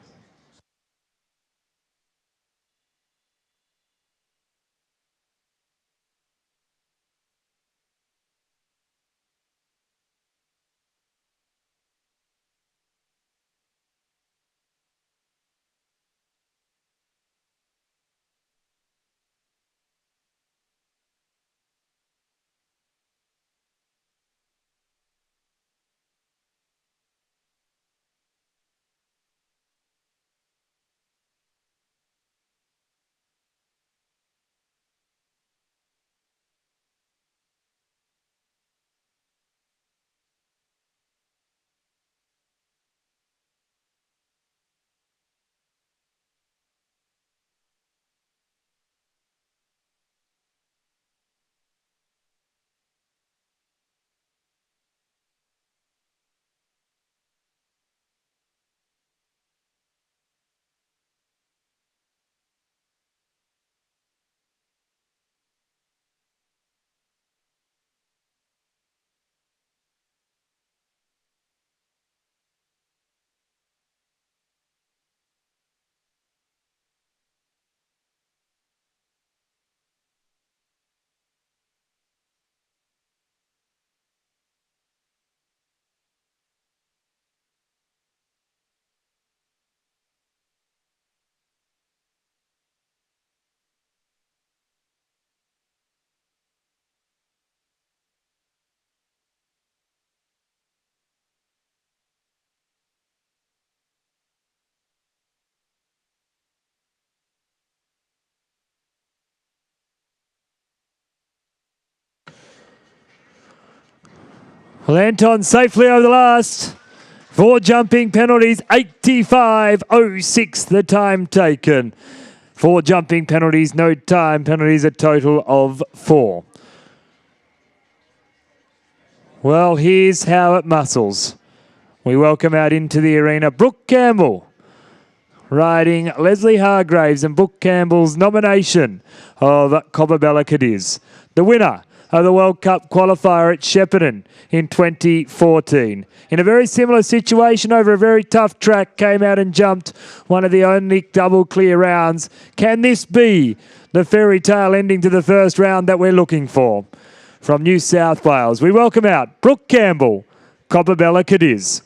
Well, Anton safely over the last. 4 jumping penalties, 85.06 the time taken. 4 jumping penalties, no time penalties, a total of 4. Well, here's how it muscles. We welcome out into the arena Brooke Campbell, riding Leslie Hargraves and Brooke Campbell's nomination of Cobbabella Cadiz, the winner of the World Cup qualifier at Shepparton in 2014. In a very similar situation over a very tough track, came out and jumped one of the only double clear rounds. Can this be the fairy tale ending to the first round that we're looking for? From New South Wales, we welcome out Brooke Campbell, Cobbabella Cadiz.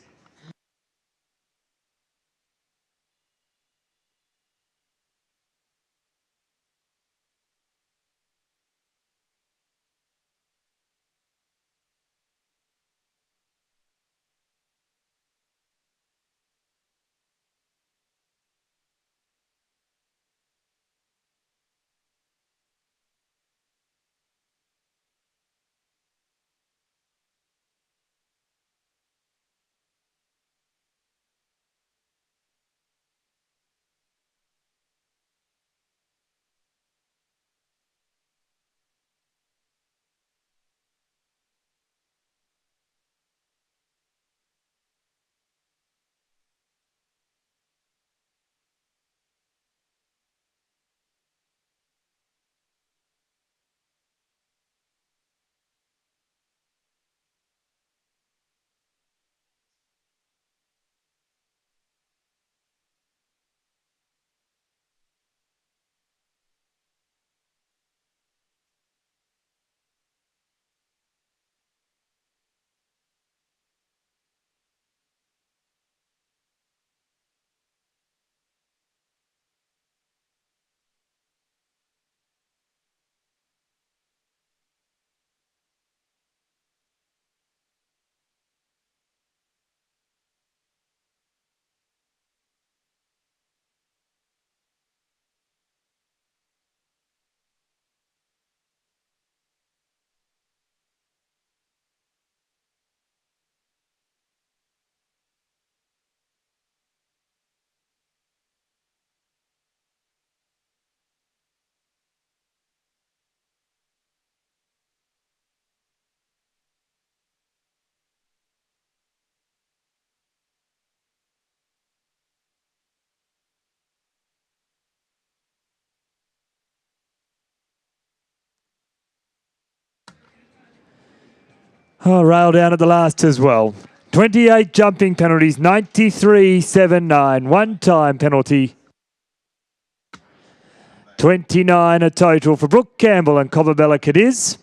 Oh, rail down at the last as well. 28 jumping penalties, 93.79. One time penalty. 29 a total for Brooke Campbell and Cobbabella Cadiz.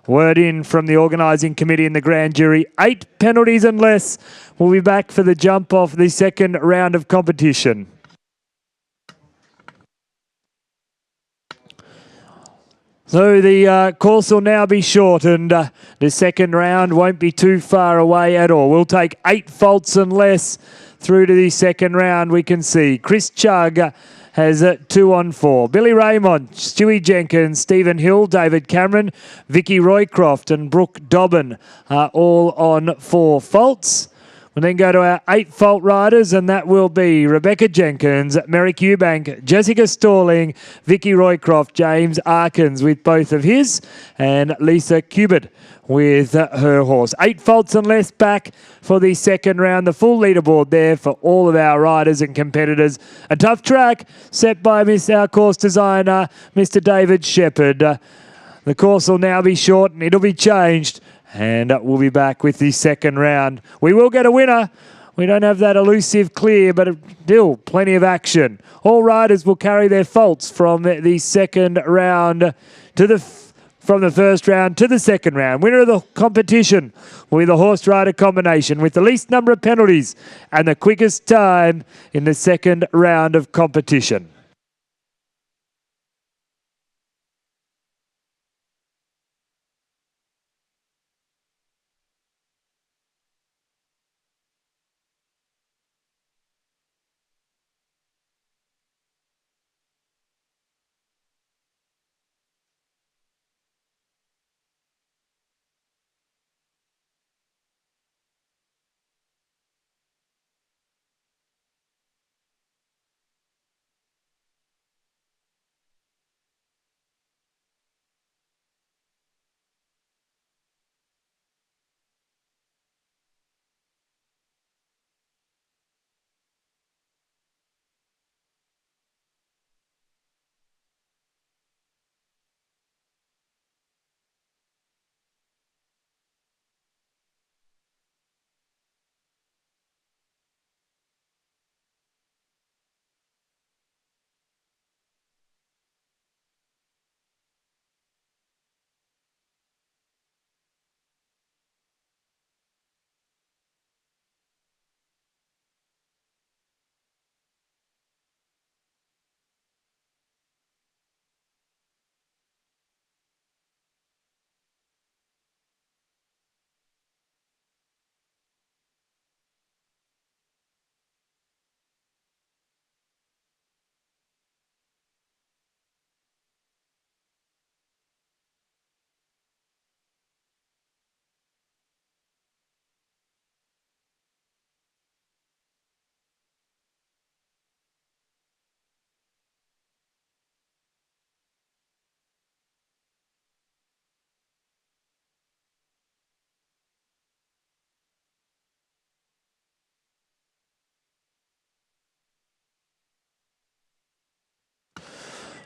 Word in from the organising committee and the grand jury. 8 penalties and less. We'll be back for the jump off the second round of competition. So the course will now be shortened. The second round won't be too far away at all. We'll take 8 faults and less through to the second round. We can see Chris Chugg has 2 on 4. Billy Raymond, Stewie Jenkins, Stephen Hill, David Cameron, Vicky Roycroft and Brooke Dobbin are all on 4 faults. We'll then go to our 8 fault riders, and that will be Rebecca Jenkins, Merrick Eubank, Jessica Stalling, Vicky Roycroft, James Arkins with both of his, and Lisa Cubit with her horse. 8 faults and less back for the second round. The full leaderboard there for all of our riders and competitors. A tough track set by our course designer, Mr. David Shepherd. The course will now be short and it'll be changed. And we'll be back with the second round. We will get a winner. We don't have that elusive clear, but still plenty of action. All riders will carry their faults from the second round to from the first round to the second round. Winner of the competition will be the horse rider combination with the least number of penalties and the quickest time in the second round of competition.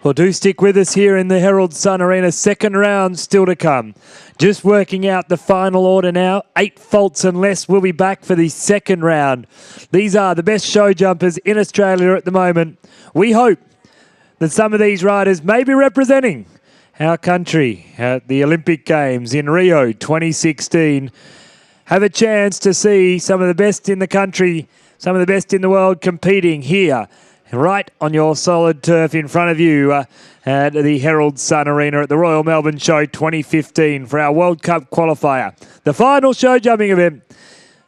Well, do stick with us here in the Herald Sun Arena. Second round still to come. Just working out the final order now. 8 faults and less will be back for the second round. These are the best show jumpers in Australia at the moment. We hope that some of these riders may be representing our country at the Olympic Games in Rio 2016. Have a chance to see some of the best in the country, some of the best in the world competing here, right on your solid turf in front of you at the Herald Sun Arena at the Royal Melbourne Show 2015 for our World Cup qualifier. The final show jumping event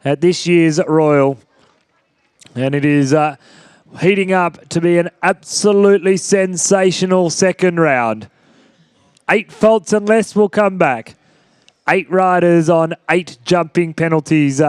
at this year's Royal. And it is heating up to be an absolutely sensational second round. 8 faults and less will come back. 8 riders on 8 jumping penalties.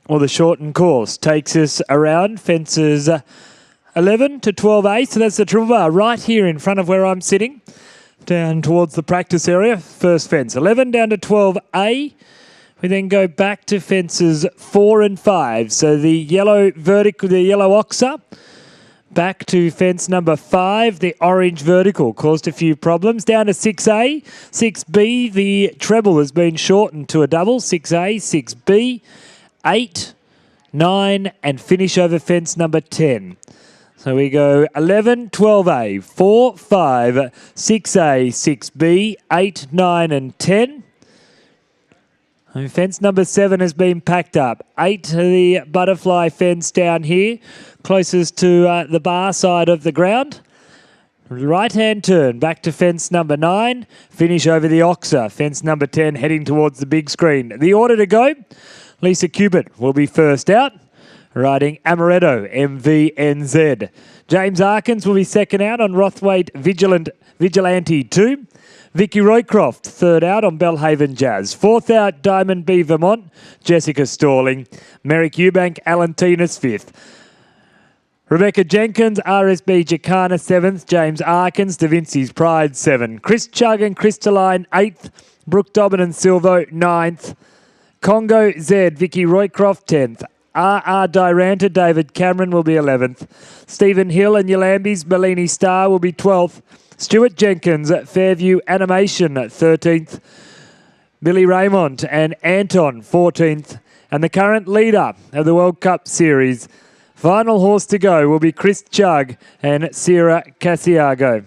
or the shortened course, takes us around fences 11 to 12A. So that's the triple bar right here in front of where I'm sitting, down towards the practice area. First fence, 11 down to 12A. We then go back to fences 4 and 5. So the yellow vertical, the yellow oxer, back to fence number 5, the orange vertical, caused a few problems. Down to 6A, 6B, the treble has been shortened to a double. 6A, 6B, 8, 9, and finish over fence number 10. So we go 11, 12A, 4, 5, 6A, 6B, 8, 9, and 10. And fence number 7 has been packed up. 8 to the butterfly fence down here, closest to the bar side of the ground. Right-hand turn, back to fence number 9. Finish over the oxer. Fence number 10 heading towards the big screen. The order to go, Lisa Cupid will be first out, riding Amaretto, MVNZ. James Arkins will be second out on Rothwaite Vigilante 2. Vicky Roycroft, third out on Belhaven Jazz. Fourth out, Diamond B Vermont, Jessica Stalling. Merrick Eubank, Alantinas, fifth. Rebecca Jenkins, RSB Jacana, seventh. James Arkins, Da Vinci's Pride, 7. Chris Chugg and Crystalline, 8th. Brooke Dobbin and Silvo, 9th. Congo Z, Vicky Roycroft, 10th. R.R. Duranta, David Cameron will be 11th. Stephen Hill and Yolambi's Bellini Star will be 12th. Stuart Jenkins at Fairview Animation at 13th. Billy Raymond and Anton 14th. And the current leader of the World Cup Series, final horse to go, will be Chris Chugg and Sierra Casiago.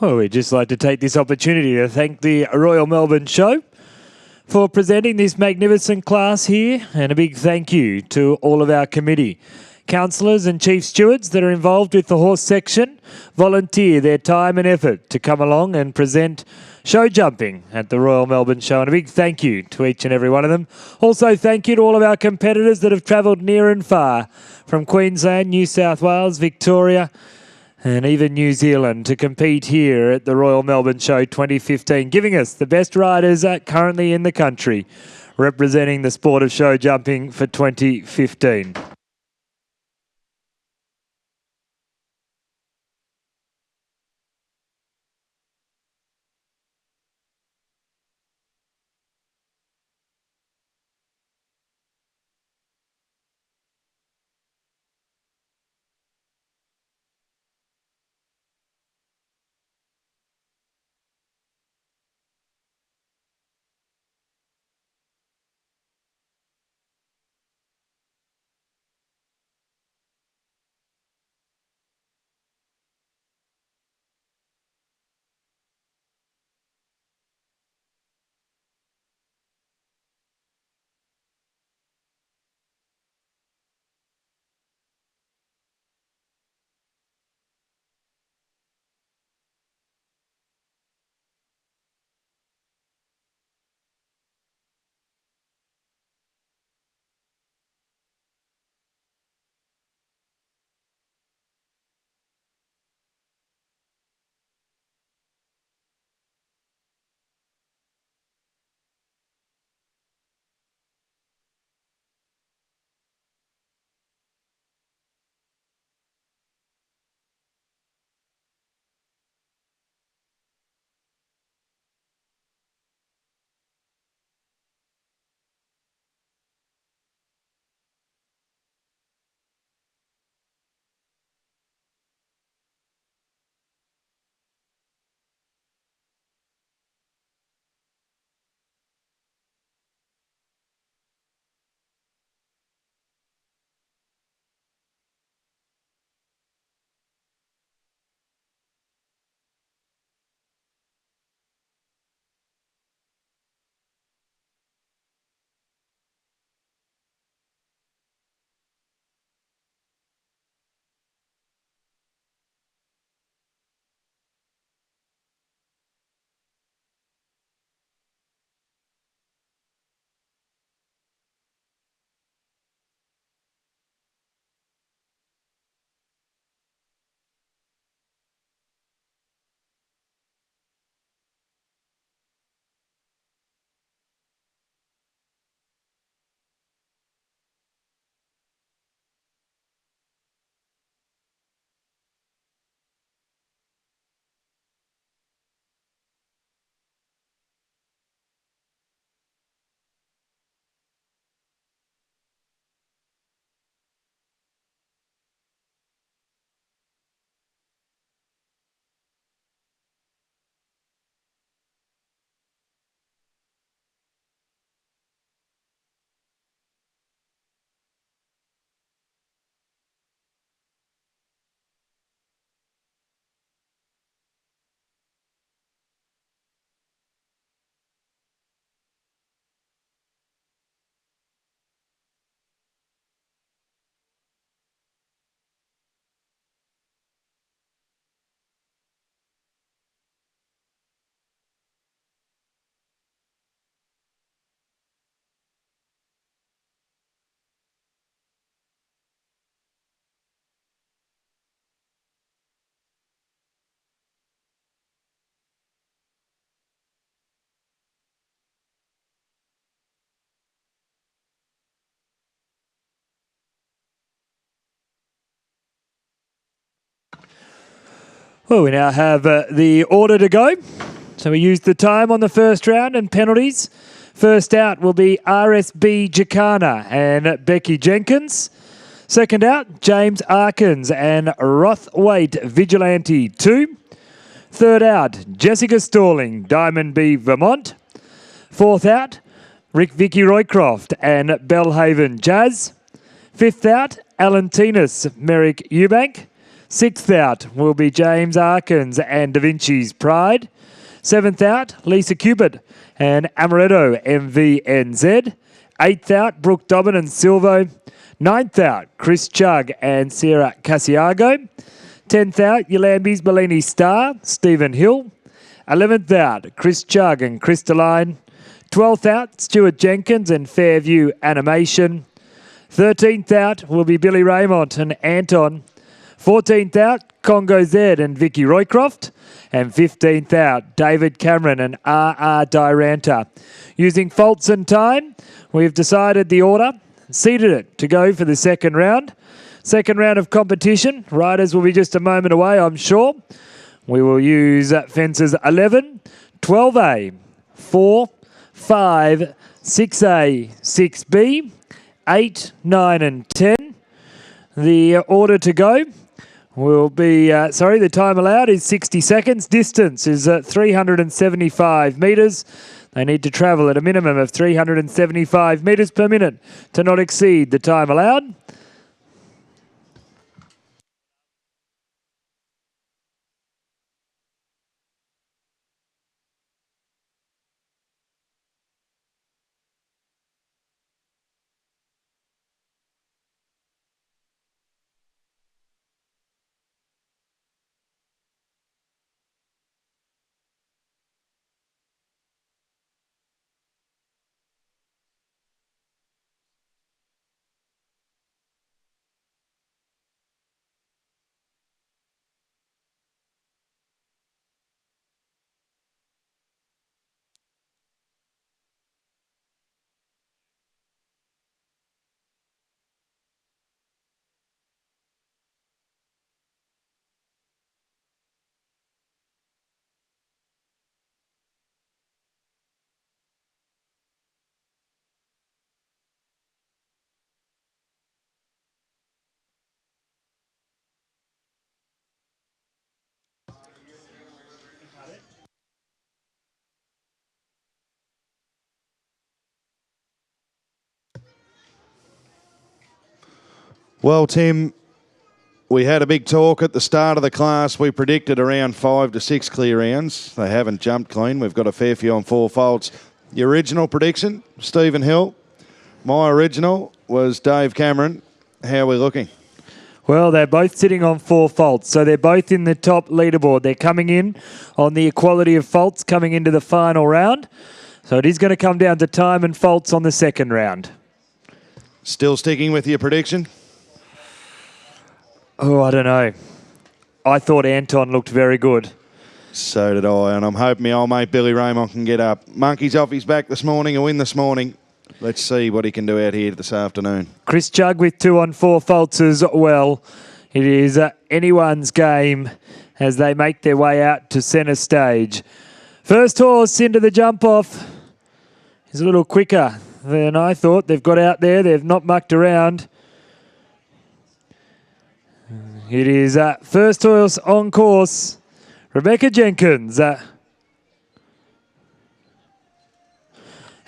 Well, we'd just like to take this opportunity to thank the Royal Melbourne Show for presenting this magnificent class here, and a big thank you to all of our committee. Councillors and chief stewards that are involved with the horse section volunteer their time and effort to come along and present show jumping at the Royal Melbourne Show, and a big thank you to each and every one of them. Also, thank you to all of our competitors that have travelled near and far from Queensland, New South Wales, Victoria, and even New Zealand to compete here at the Royal Melbourne Show 2015, giving us the best riders currently in the country, representing the sport of show jumping for 2015. Well, we now have the order to go. So we used the time on the first round and penalties. First out will be RSB Jacana and Becky Jenkins. Second out, James Arkins and Rothwaite Vigilante 2. Third out, Jessica Stalling, Diamond B Vermont. Fourth out, Vicky Roycroft and Bellhaven Jazz. Fifth out, Alan Tinas, Merrick Eubank. Sixth out will be James Arkins and Da Vinci's Pride. Seventh out, Lisa Cupid and Amaretto MVNZ. Eighth out, Brooke Dobbin and Silvo. Ninth out, Chris Chugg and Sarah Casiago. 10th out, Yolambi's Bellini Star, Stephen Hill. 11th out, Chris Chugg and Crystalline. 12th out, Stuart Jenkins and Fairview Animation. 13th out will be Billy Raymond and Anton. 14th out, Congo Z and Vicky Roycroft. And 15th out, David Cameron and R.R. Duranta. Using faults and time, we've decided the order, seeded it to go for the second round. Second round of competition. Riders will be just a moment away, I'm sure. We will use fences 11, 12A, 4, 5, 6A, 6B, 8, 9 and 10. The order to go will be, the time allowed is 60 seconds. Distance is 375 metres. They need to travel at a minimum of 375 metres per minute to not exceed the time allowed. Well, Tim, we had a big talk at the start of the class. We predicted around 5 to 6 clear rounds. They haven't jumped clean. We've got a fair few on 4 faults. Your original prediction, Stephen Hill. My original was Dave Cameron. How are we looking? Well, they're both sitting on 4 faults, so they're both in the top leaderboard. They're coming in on the equality of faults coming into the final round. So it is going to come down to time and faults on the second round. Still sticking with your prediction? Oh, I don't know. I thought Anton looked very good. So did I, and I'm hoping my old mate Billy Raymond can get up. Monkey's off his back this morning, a win this morning. Let's see what he can do out here this afternoon. Chris Chugg with 2 on 4 faults as well. It is anyone's game as they make their way out to centre stage. First horse into the jump off is a little quicker than I thought. They've got out there. They've not mucked around. It is first horse on course, Rebecca Jenkins.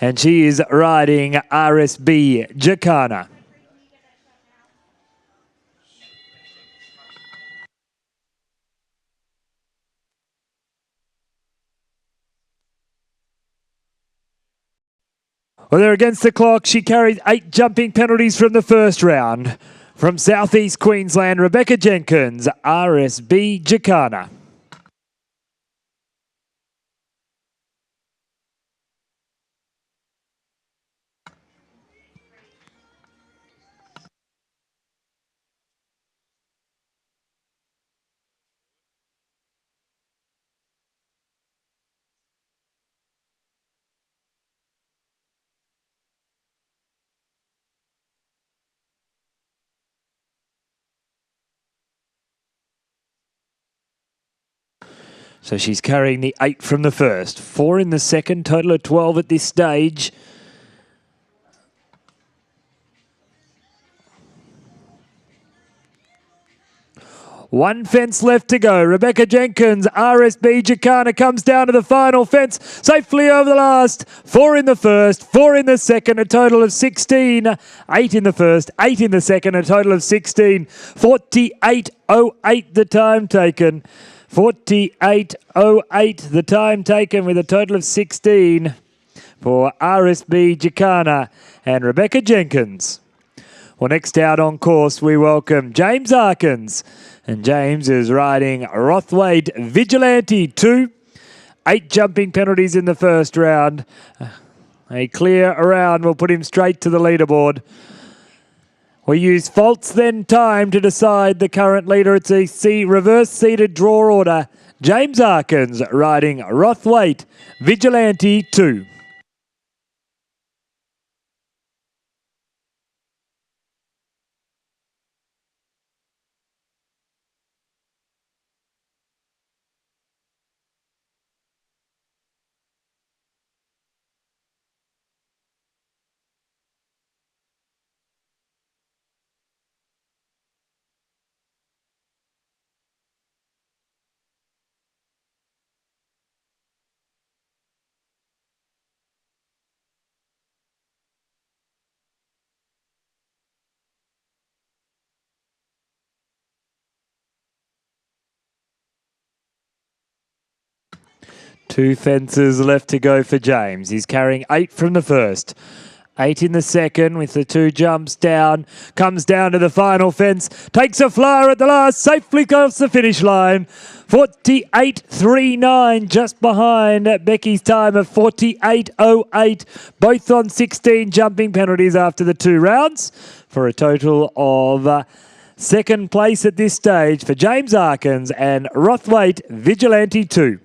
And she is riding RSB Jacana. Well, they're against the clock. She carried 8 jumping penalties from the first round. From Southeast Queensland, Rebecca Jenkins, RSB Jacana. So she's carrying the 8 from the first, 4 in the second, total of 12 at this stage. One fence left to go. Rebecca Jenkins, RSB Jacana comes down to the final fence, safely over the last. 4 in the first, 4 in the second, a total of 16. 8 in the first, 8 in the second, a total of 16. 48.08 the time taken. 48.08 the time taken with a total of 16 for RSB Jacana and Rebecca Jenkins. Well, next out on course, we welcome James Arkins. And James is riding Rothwaite Vigilante 2. 8 jumping penalties in the first round. A clear round will put him straight to the leaderboard. We use faults then time to decide the current leader. It's a reverse seated draw order. James Arkins riding Rothwaite Vigilante 2. Two fences left to go for James. He's carrying 8 from the first. 8 in the second with the 2 jumps down. Comes down to the final fence. Takes a flyer at the last. Safely goes the finish line. 48.39 just behind Becky's time of 48.08. Both on 16 jumping penalties after the 2 rounds for a total of second place at this stage for James Arkins and Rothwaite Vigilante 2.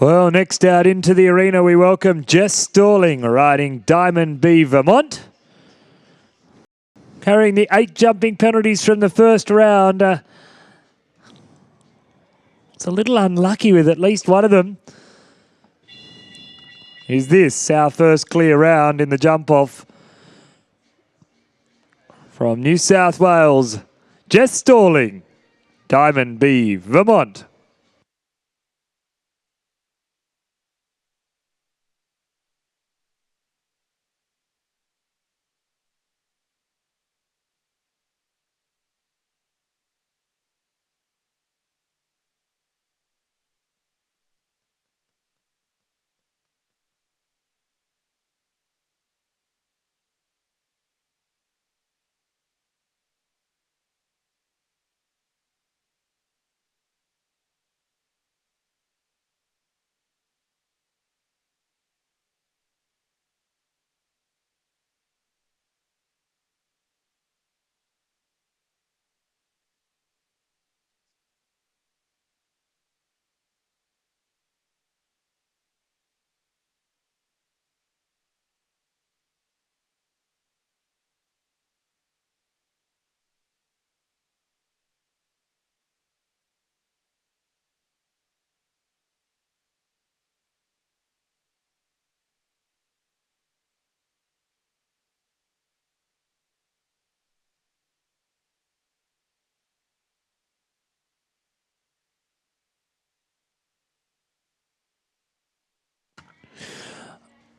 Well, next out into the arena, we welcome Jess Stalling riding Diamond B Vermont. Carrying the 8 jumping penalties from the first round. It's a little unlucky with at least one of them. Is this our first clear round in the jump off from New South Wales? Jess Stalling, Diamond B Vermont.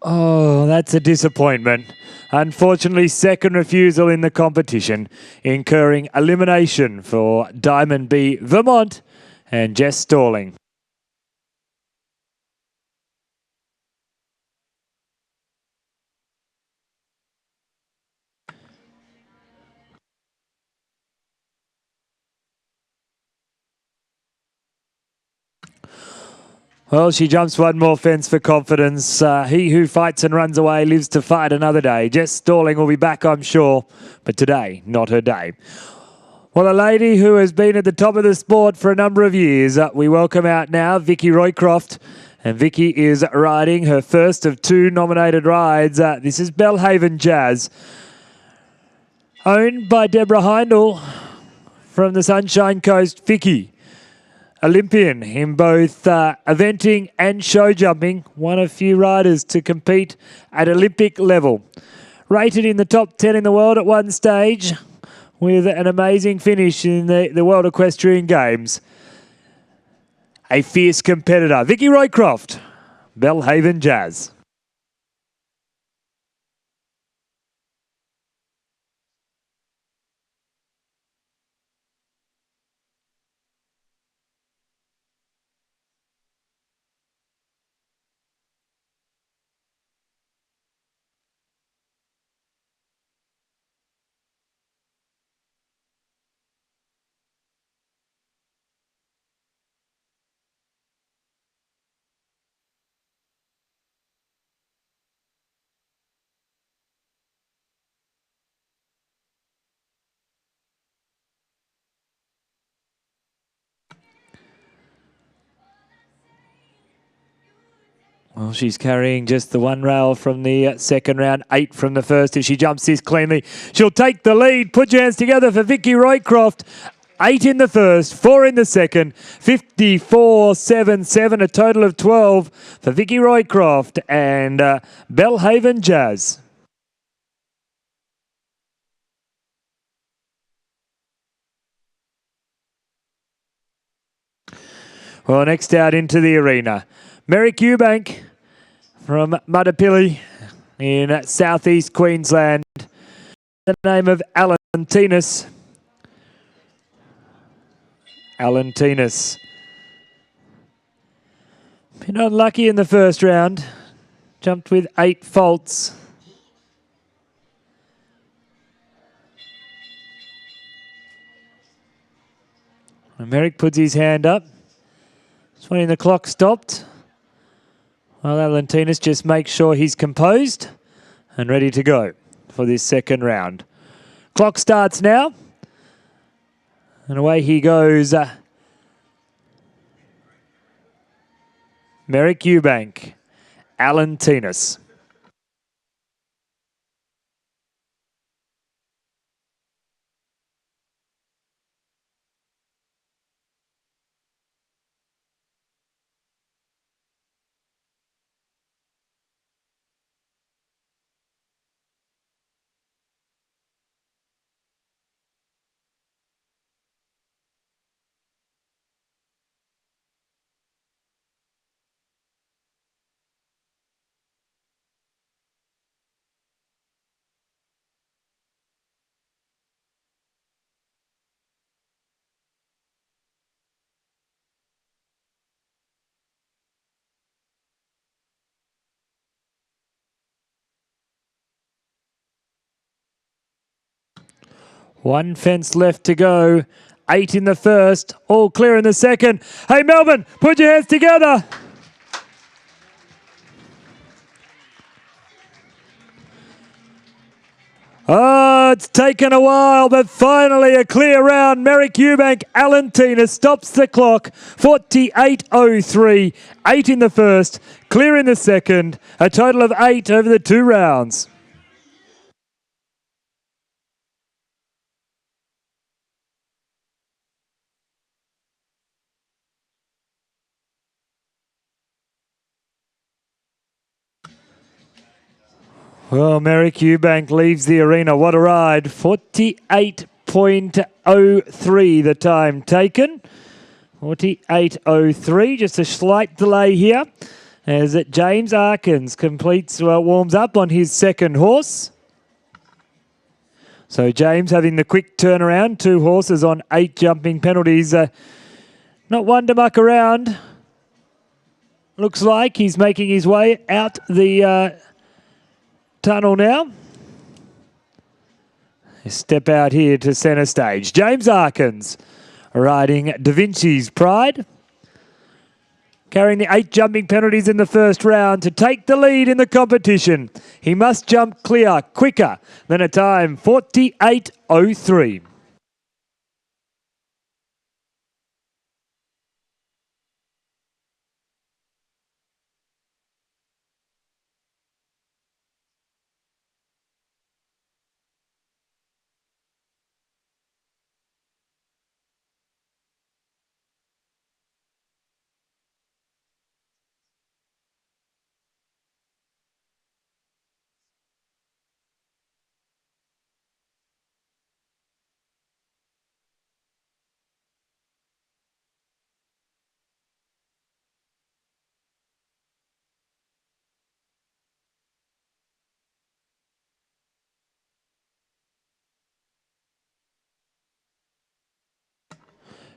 Oh, that's a disappointment. Unfortunately, second refusal in the competition, incurring elimination for Diamond B Vermont and Jess Stalling. Well, she jumps one more fence for confidence. He who fights and runs away lives to fight another day. Jess Stalling will be back, I'm sure, but today, not her day. Well, a lady who has been at the top of the sport for a number of years. We welcome out now Vicky Roycroft. And Vicky is riding her first of 2 nominated rides. This is Belhaven Jazz. Owned by Deborah Heindel. from the Sunshine Coast, Vicky. Olympian in both eventing and show jumping. One of few riders to compete at Olympic level. Rated in the top 10 in the world at one stage with an amazing finish in the World Equestrian Games. A fierce competitor. Vicky Roycroft, Belhaven Jazz. Well, she's carrying just the one rail from the second round, 8 from the first. If she jumps this cleanly, she'll take the lead. Put your hands together for Vicky Roycroft. 8 in the first, 4 in the second, 54.77, a total of 12 for Vicky Roycroft and Belhaven Jazz. Well, next out into the arena, Merrick Eubank from Mudapilly in southeast Queensland. The name of Alan Tinas. Alan Tinas. Been unlucky in the first round. Jumped with 8 faults. And Merrick puts his hand up. Just when the clock stopped. Well, Alan Tinas just makes sure he's composed and ready to go for this second round. Clock starts now. And away he goes. Merrick Eubank, Alan Tinas. One fence left to go. 8 in the first, all clear in the second. Hey, Melbourne, put your hands together. Oh, it's taken a while, but finally a clear round. Merrick Eubank, Alan Tinas stops the clock. 48.03, 8 in the first, clear in the second. A total of 8 over the 2 rounds. Well, Merrick Eubank leaves the arena. What a ride. 48.03 the time taken. 48.03, just a slight delay here as James Arkins warms up on his second horse. So James having the quick turnaround, 2 horses on 8 jumping penalties. Not one to muck around. Looks like he's making his way out the tunnel now. Step out here to centre stage. James Arkins riding Da Vinci's Pride. Carrying the 8 jumping penalties in the first round to take the lead in the competition. He must jump clear, quicker than a time 48.03.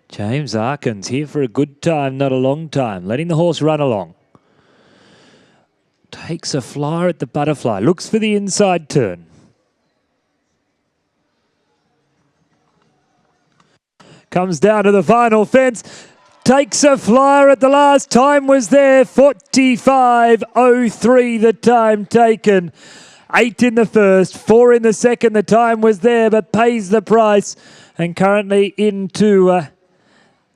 James Arkins here for a good time, not a long time. Letting the horse run along. Takes a flyer at the butterfly. Looks for the inside turn. Comes down to the final fence. Takes a flyer at the last. Time was there. 45.03 the time taken. 8 in the first, 4 in the second. The time was there, but pays the price. And currently into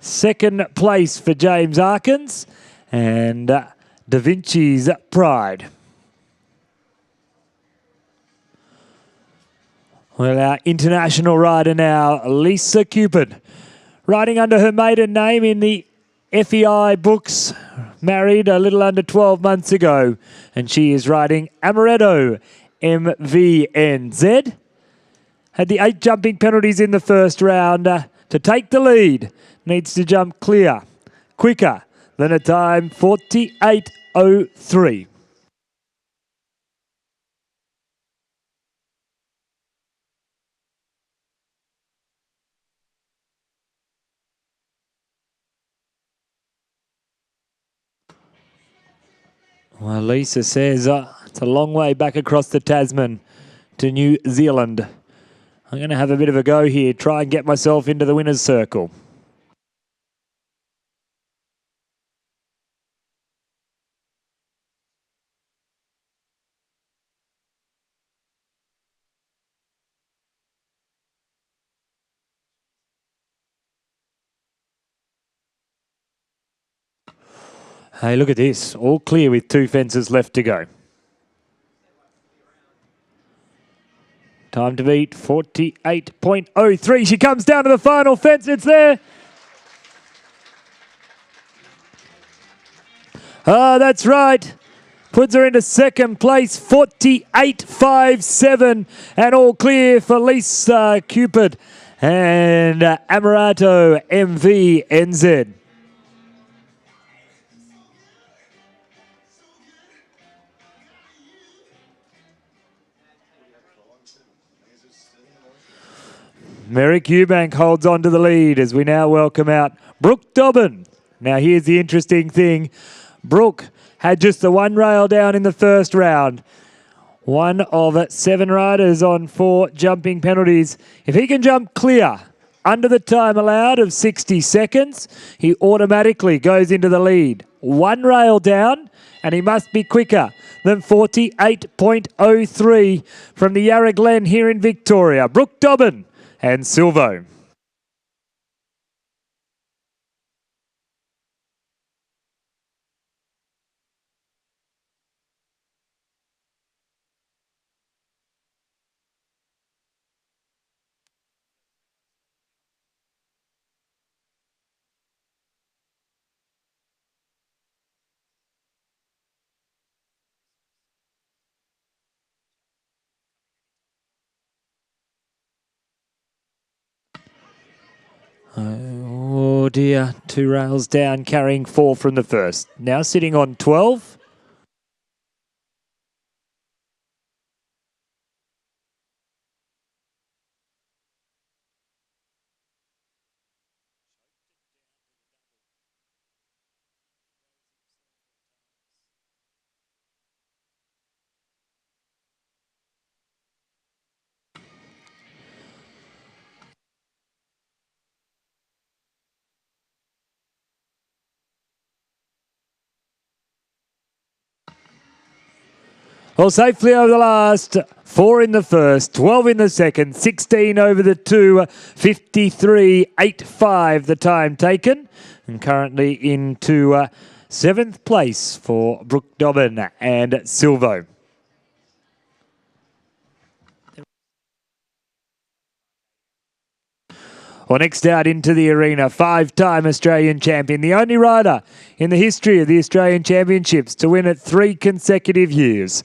second place for James Arkins and Da Vinci's Pride. Well, our international rider now, Lisa Cupid, riding under her maiden name in the FEI books, married a little under 12 months ago, and she is riding Amaretto MVNZ. Had the 8 jumping penalties in the first round. To take the lead, needs to jump clear, quicker than a time 48.03. Well, Lisa says it's a long way back across the Tasman to New Zealand. I'm going to have a bit of a go here, try and get myself into the winner's circle. Hey, look at this. All clear with 2 fences left to go. Time to beat 48.03. She comes down to the final fence. It's there. Ah, that's right. Puts her into second place, 48.57. And all clear for Lisa Cupid and Amaretto MVNZ. Merrick Eubank holds on to the lead as we now welcome out Brooke Dobbin. Now here's the interesting thing. Brooke had just the 1 rail down in the first round. One of 7 riders on 4 jumping penalties. If he can jump clear under the time allowed of 60 seconds, he automatically goes into the lead. 1 rail down, and he must be quicker than 48.03 from the Yarra Glen here in Victoria. Brooke Dobbin and Silvo. Oh dear, 2 rails down, carrying 4 from the first. Now sitting on 12. Well, safely over the last, 4 in the first, 12 in the second, 16 over the 2, 53.85 the time taken. And currently into 7th place for Brooke Dobbin and Silvo. Well, next out into the arena, 5-time Australian champion, the only rider in the history of the Australian Championships to win it 3 consecutive years.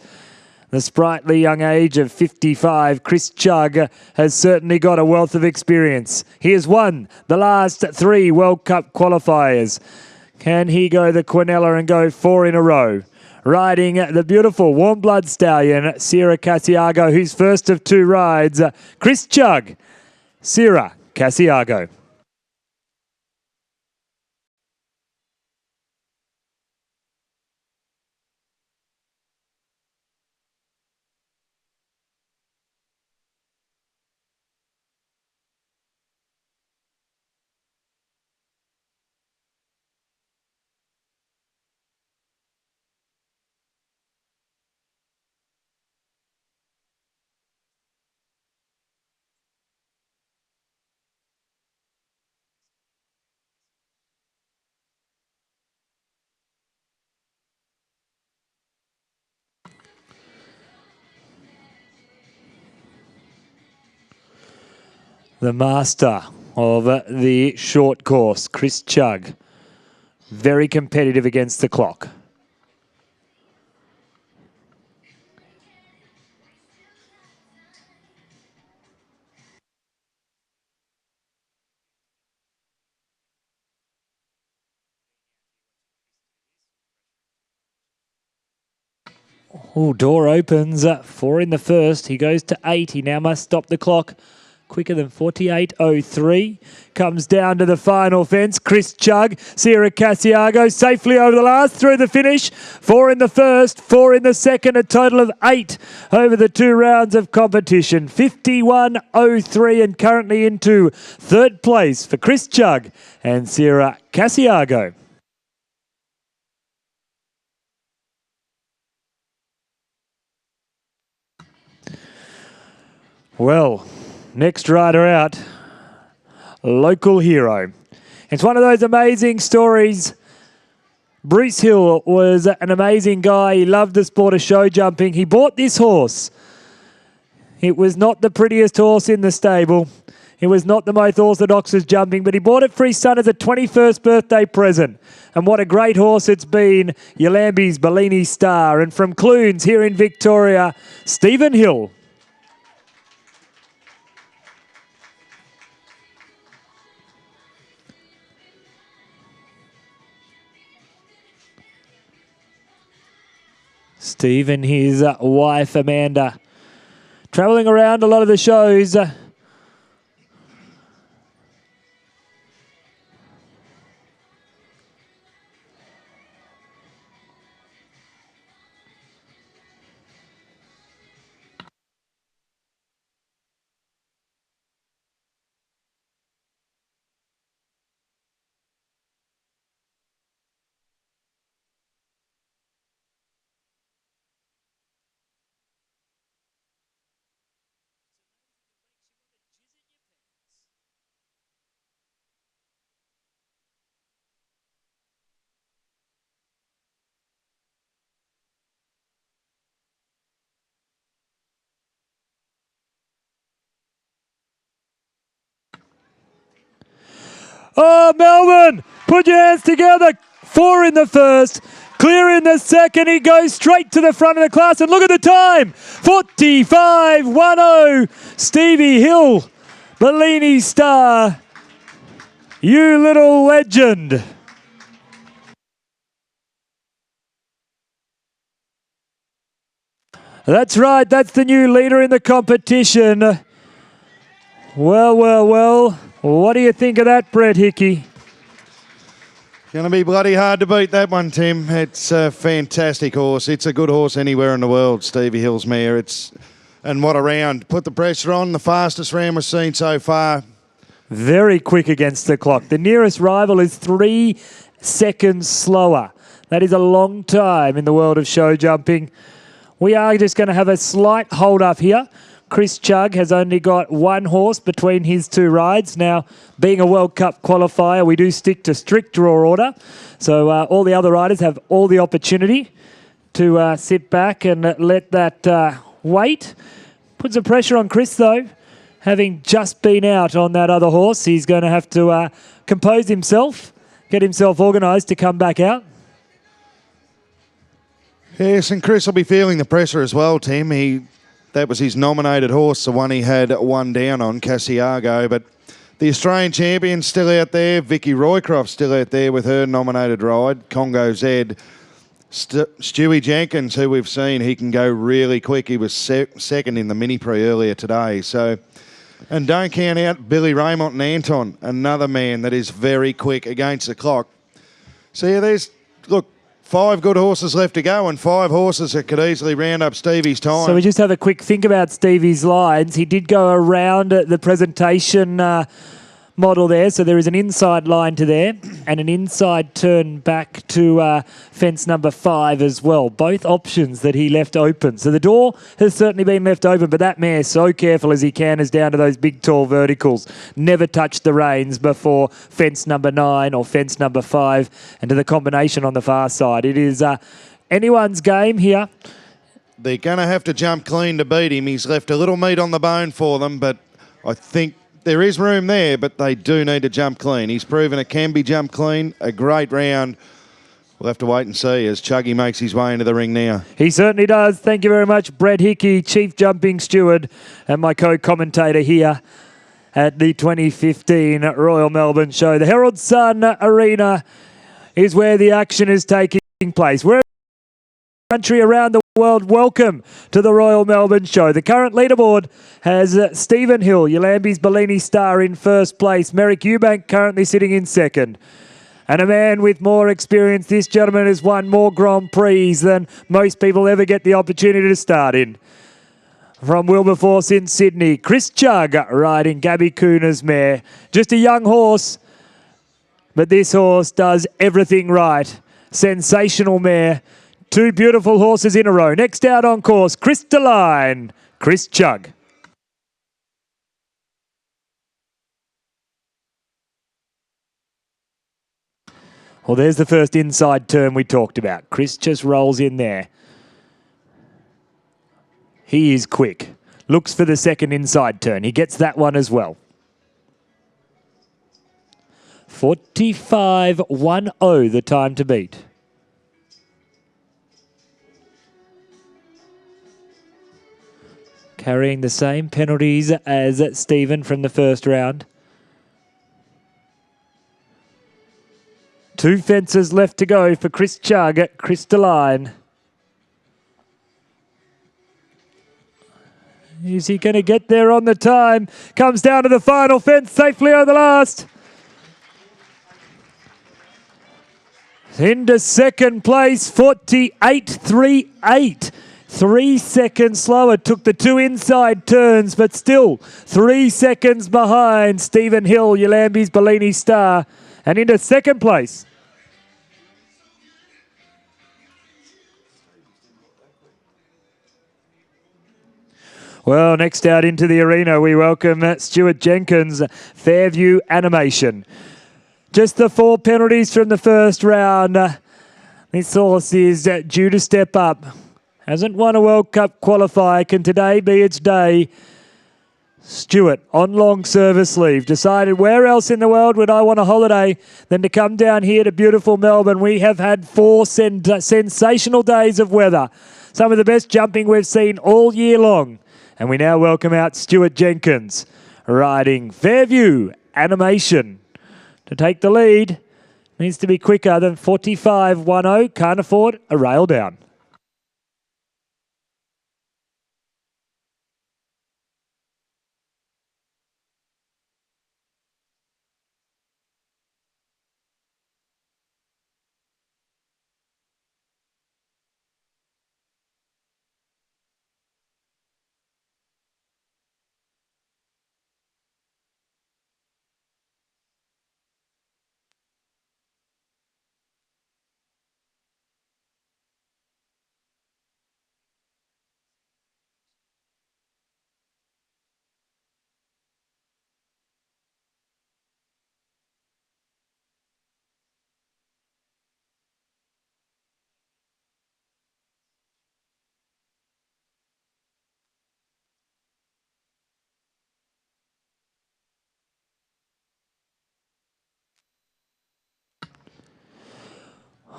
The sprightly young age of 55, Chris Chugg, has certainly got a wealth of experience. He has won the last 3 World Cup qualifiers. Can he go the Quinella and go 4 in a row? Riding the beautiful warm blood stallion, Sierra Casiago, who's first of 2 rides. Chris Chugg, Sierra Casiago. The master of the short course, Chris Chugg. Very competitive against the clock. Oh, door opens. 4 in the first. He goes to 8. He now must stop the clock quicker than 48.03. Comes down to the final fence. Chris Chugg, Sierra Casiago safely over the last through the finish. 4 in the first, 4 in the second, a total of 8 over the 2 rounds of competition. 51.03 and currently into third place for Chris Chugg and Sierra Casiago. Well, next rider out, local hero. It's one of those amazing stories. Bruce Hill was an amazing guy. He loved the sport of show jumping. He bought this horse. It was not the prettiest horse in the stable. It was not the most orthodox as jumping, but he bought it for his son as a 21st birthday present. And what a great horse it's been, Yalambi's Bellini Star. And from Clunes here in Victoria, Stephen Hill. Steve and his wife, Amanda, travelling around a lot of the shows. Oh, Melbourne, put your hands together. 4 in the first, clear in the second. He goes straight to the front of the class. And look at the time, 45.10. Stevie Hill, Bellini Star, you little legend. That's right, that's the new leader in the competition. Well, well, well. What do you think of that, Brett Hickey? Going to be bloody hard to beat that one, Tim. It's a fantastic horse. It's a good horse anywhere in the world, Stevie Hill's mare. And what a round. Put the pressure on. The fastest round we've seen so far. Very quick against the clock. The nearest rival is 3 seconds slower. That is a long time in the world of show jumping. We are just going to have a slight hold up here. Chris Chugg has only got 1 horse between his 2 rides. Now, being a World Cup qualifier, we do stick to strict draw order. So all the other riders have all the opportunity to sit back and let that wait. Puts some pressure on Chris, though. Having just been out on that other horse, he's going to have to compose himself, get himself organised to come back out. Yes, and Chris will be feeling the pressure as well, Tim. That was his nominated horse, the one he had 1 down on, Casiago. But the Australian champion's still out there. Vicky Roycroft's still out there with her nominated ride, Congo Z. Stewie Jenkins, who we've seen, he can go really quick. He was second in the mini-pre earlier today. So, and don't count out Billy Raymond and Anton, another man that is very quick against the clock. So, yeah, look, 5 good horses left to go and 5 horses that could easily round up Stevie's time. So we just have a quick think about Stevie's lines. He did go around the presentation model there. So there is an inside line to there and an inside turn back to fence number 5 as well. Both options that he left open. So the door has certainly been left open, but that mare, so careful as he can, is down to those big tall verticals. Never touched the reins before fence number 9 or fence number 5 and to the combination on the far side. It is anyone's game here. They're going to have to jump clean to beat him. He's left a little meat on the bone for them, but I think there is room there, but they do need to jump clean. He's proven it can be jumped clean. A great round. We'll have to wait and see as Chuggy makes his way into the ring now. He certainly does. Thank you very much, Brett Hickey, Chief Jumping Steward, and my co-commentator here at the 2015 Royal Melbourne Show. The Herald Sun Arena is where the action is taking place. We're country around the world, welcome to the Royal Melbourne Show. The current leaderboard has Stephen Hill, Yalambi's Bellini star, in first place. Merrick Eubank currently sitting in second. And a man with more experience, this gentleman has won more Grand Prix than most people ever get the opportunity to start in. From Wilberforce in Sydney, Chris Chugg riding Gabby Cooner's mare. Just a young horse, but this horse does everything right. Sensational mare. Two beautiful horses in a row. Next out on course, Crystalline, Chris Chugg. Well, there's the first inside turn we talked about. Chris just rolls in there. He is quick. Looks for the second inside turn. He gets that one as well. 45.10 the time to beat. Carrying the same penalties as Stephen from the first round. Two fences left to go for Chris Chugg at Crystalline. Is he going to get there on the time? Comes down to the final fence, safely over the last. Into second place, 48.38. 3 seconds slower, took the two inside turns, but still 3 seconds behind Stephen Hill, Yalambi's Bellini star, and into second place. Well, next out into the arena, we welcome Stuart Jenkins, Fairview Animation. Just the 4 penalties from the first round. This horse is due to step up. Hasn't won a World Cup qualifier. Can today be its day? Stuart, on long service leave, decided where else in the world would I want a holiday than to come down here to beautiful Melbourne. We have had 4 sensational days of weather. Some of the best jumping we've seen all year long. And we now welcome out Stuart Jenkins, riding Fairview Animation. To take the lead, needs to be quicker than 45.10. Can't afford a rail down.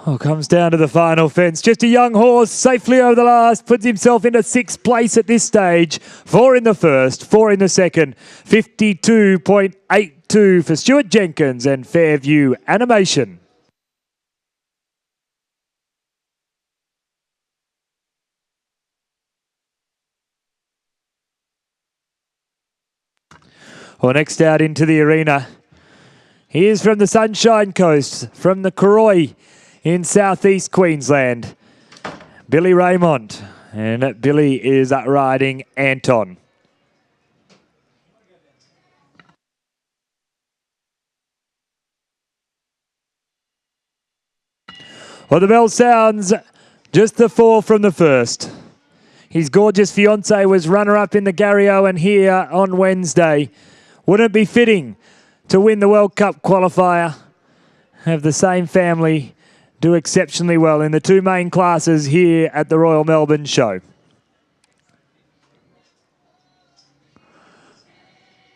Oh, comes down to the final fence. Just a young horse, safely over the last, puts himself into 6th place at this stage. 4 in the first, 4 in the second. 52.82 for Stuart Jenkins and Fairview Animation. Well, next out into the arena. He is from the Sunshine Coast, from the Koroi in southeast Queensland. Billy Raymond, and Billy is riding Anton. Well, the bell sounds, just the 4 from the first. His gorgeous fiancée was runner-up in the Gary Owen here on Wednesday. Wouldn't it be fitting to win the World Cup qualifier? Have the same family do exceptionally well in the 2 main classes here at the Royal Melbourne Show.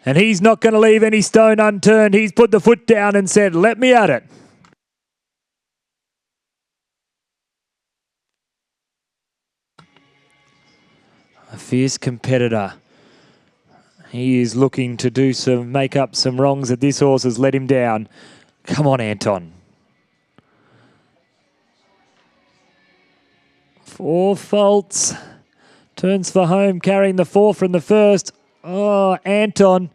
And he's not going to leave any stone unturned. He's put the foot down and said, let me at it. A fierce competitor. He is looking to make up some wrongs that this horse has let him down. Come on, Anton. 4 faults. Turns for home, carrying the 4 from the first. Oh, Anton.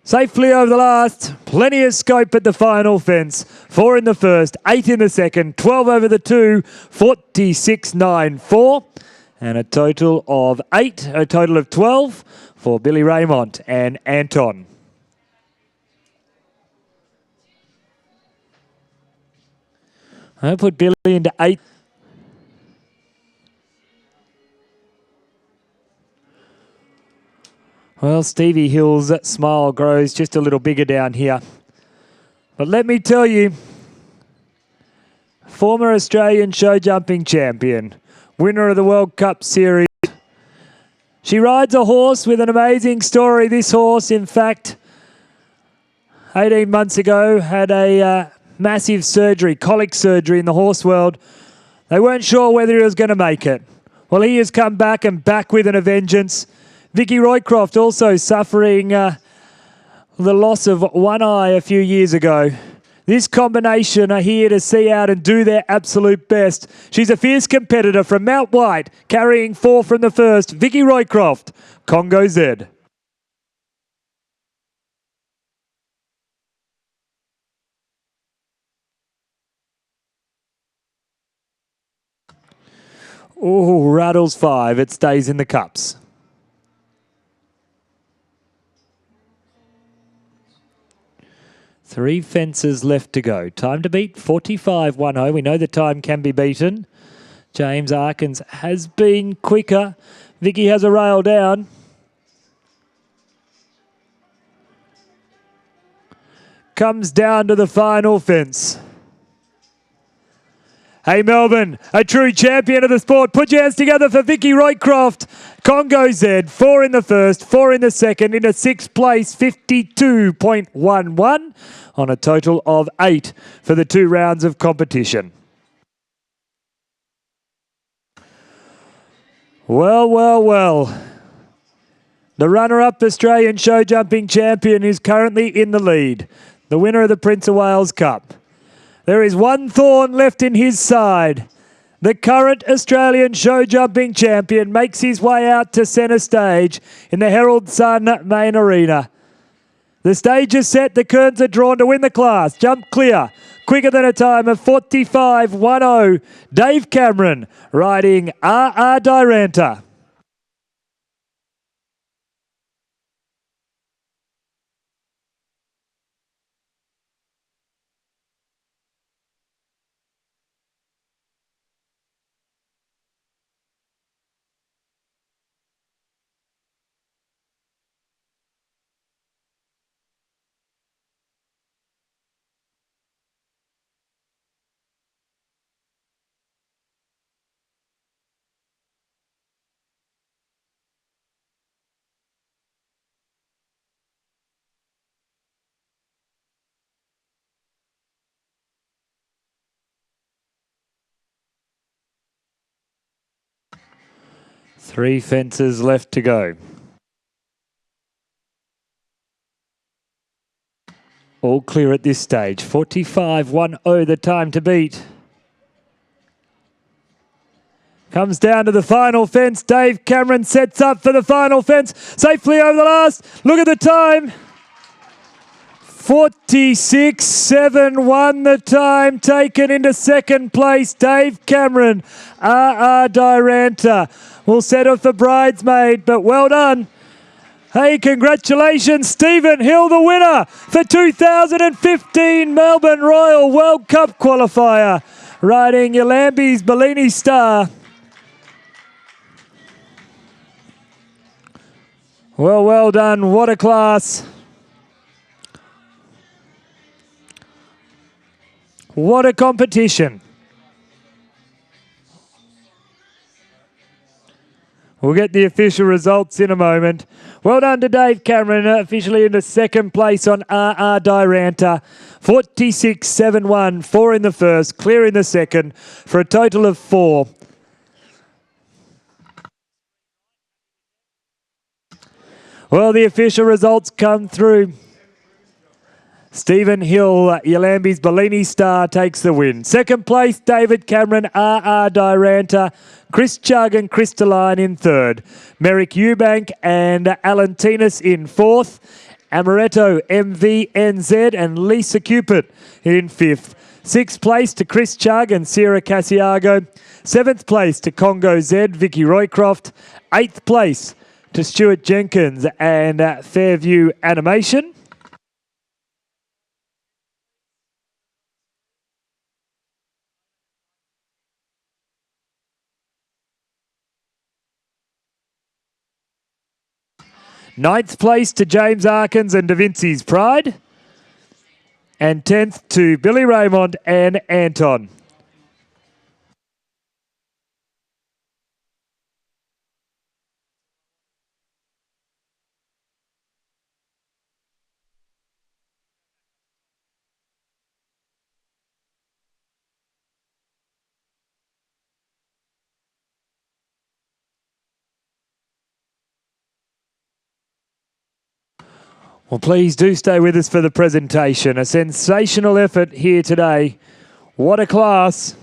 Safely over the last. Plenty of scope at the final fence. 4 in the first, 8 in the second, 12 over the 2, 46.94. And a total of 8, a total of 12 for Billy Raymond and Anton. I put Billy into 8. Well, Stevie Hill's smile grows just a little bigger down here. But let me tell you, former Australian show jumping champion, winner of the World Cup Series. She rides a horse with an amazing story. This horse, in fact, 18 months ago, had a massive surgery, colic surgery in the horse world. They weren't sure whether he was going to make it. Well, he has come back and back with a vengeance. Vicky Roycroft also suffering the loss of one eye a few years ago. This combination are here to see out and do their absolute best. She's a fierce competitor from Mount White, carrying 4 from the first. Vicky Roycroft, Congo Z. Oh, rattles 5. It stays in the cups. Three fences left to go. Time to beat 45.10. We know the time can be beaten. James Arkins has been quicker. Vicky has a rail down. Comes down to the final fence. Hey Melbourne, a true champion of the sport. Put your hands together for Vicky Roycroft. Congo Z, 4 in the first, 4 in the second, into 6th place, 52.11 on a total of 8 for the 2 rounds of competition. Well, well, well. The runner-up Australian show jumping champion is currently in the lead. The winner of the Prince of Wales Cup. There is one thorn left in his side. The current Australian show jumping champion makes his way out to centre stage in the Herald Sun main arena. The stage is set, the curtains are drawn to win the class. Jump clear, quicker than a time of 45.10. Dave Cameron riding R.R. Diranta. Three fences left to go. All clear at this stage. 45.10 the time to beat. Comes down to the final fence. Dave Cameron sets up for the final fence. Safely over the last. Look at the time. 46.71 the time taken into second place. Dave Cameron, R.R. Diranta will set off the bridesmaid, but well done. Hey, congratulations, Stephen Hill, the winner for 2015 Melbourne Royal World Cup qualifier, riding Yolambi's Bellini Star. Well done. What a class. What a competition. We'll get the official results in a moment. Well done to Dave Cameron, officially in the second place on RR Diranta. 46.71, 4 in the first, clear in the second, for a total of 4. Well, the official results come through. Stephen Hill, Yalambi's Bellini Star takes the win. Second place, David Cameron, RR Diranta. Chris Chugg and Crystalline in third. Merrick Eubank and Alan Tinas in fourth. Amaretto, MVNZ and Lisa Cupid in fifth. Sixth place to Chris Chugg and Sarah Casiago. Seventh place to Congo Z, Vicky Roycroft. Eighth place to Stuart Jenkins and Fairview Animation. Ninth place to James Arkins and Da Vinci's Pride. And 10th to Billy Raymond and Anton. Well, please do stay with us for the presentation. A sensational effort here today. What a class.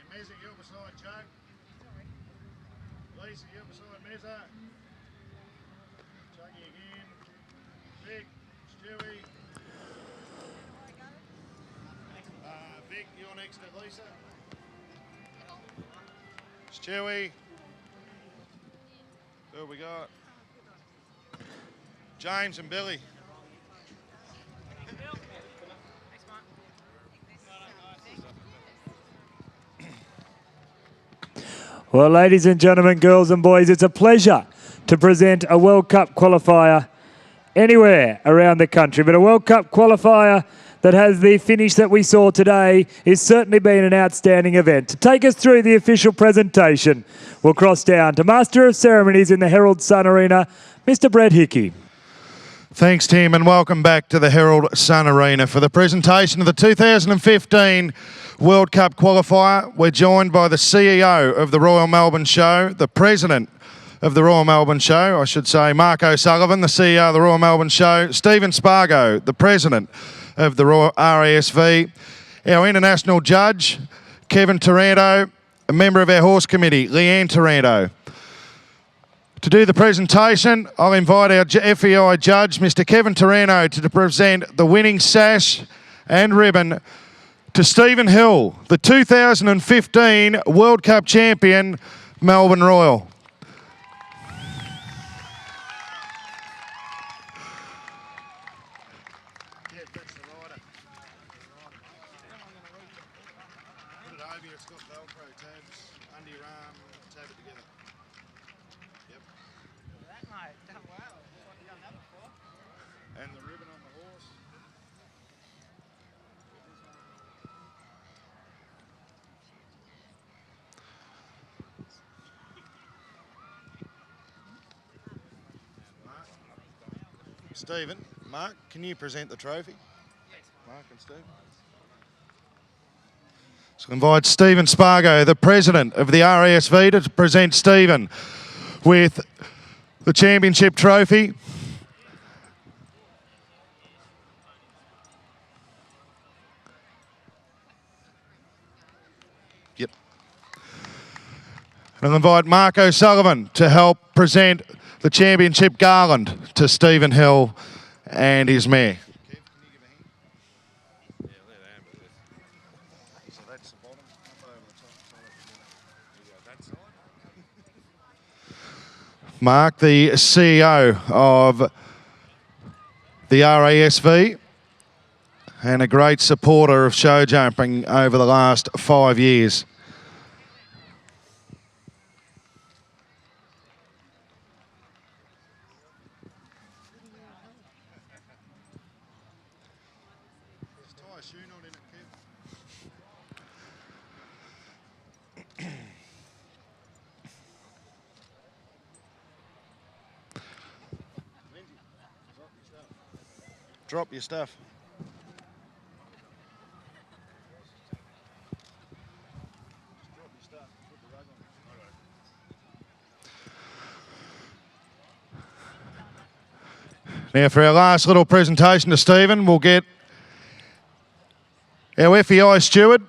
Mezza, you're beside Joe. Lisa, you're beside Mezza. Chuggy again. Vic, Stewie. Vic, you're next to Lisa. Stewie. Who we got? James and Billy. Well, ladies and gentlemen, girls and boys, it's a pleasure to present a World Cup qualifier anywhere around the country. But a World Cup qualifier that has the finish that we saw today has certainly been an outstanding event. To take us through the official presentation, we'll cross down to Master of Ceremonies in the Herald Sun Arena, Mr. Brett Hickey. Thanks, Tim, and welcome back to the Herald Sun Arena for the presentation of the 2015 World Cup qualifier. We're joined by the CEO of the Royal Melbourne Show, the President of the Royal Melbourne Show, I should say, Mark O'Sullivan, the CEO of the Royal Melbourne Show, Stephen Spargo, the President of the Royal RASV, our international judge, Kevin Taranto, a member of our horse committee, Leanne Taranto. To do the presentation, I'll invite our FEI judge, Mr. Kevin Taranto, to present the winning sash and ribbon to Stephen Hill, the 2015 World Cup champion, Melbourne Royal. And the ribbon on the horse. Stephen, Mark, can you present the trophy? Mark and Stephen. So I invite Stephen Spargo, the President of the RASV, to present Stephen with the championship trophy. Yep. And I'll invite Mark O'Sullivan to help present the championship garland to Stephen Hill and his mare. Mark, the CEO of the RASV and a great supporter of show jumping over the last 5 years. Drop your stuff. Now for our last little presentation to Stephen, we'll get our FEI steward,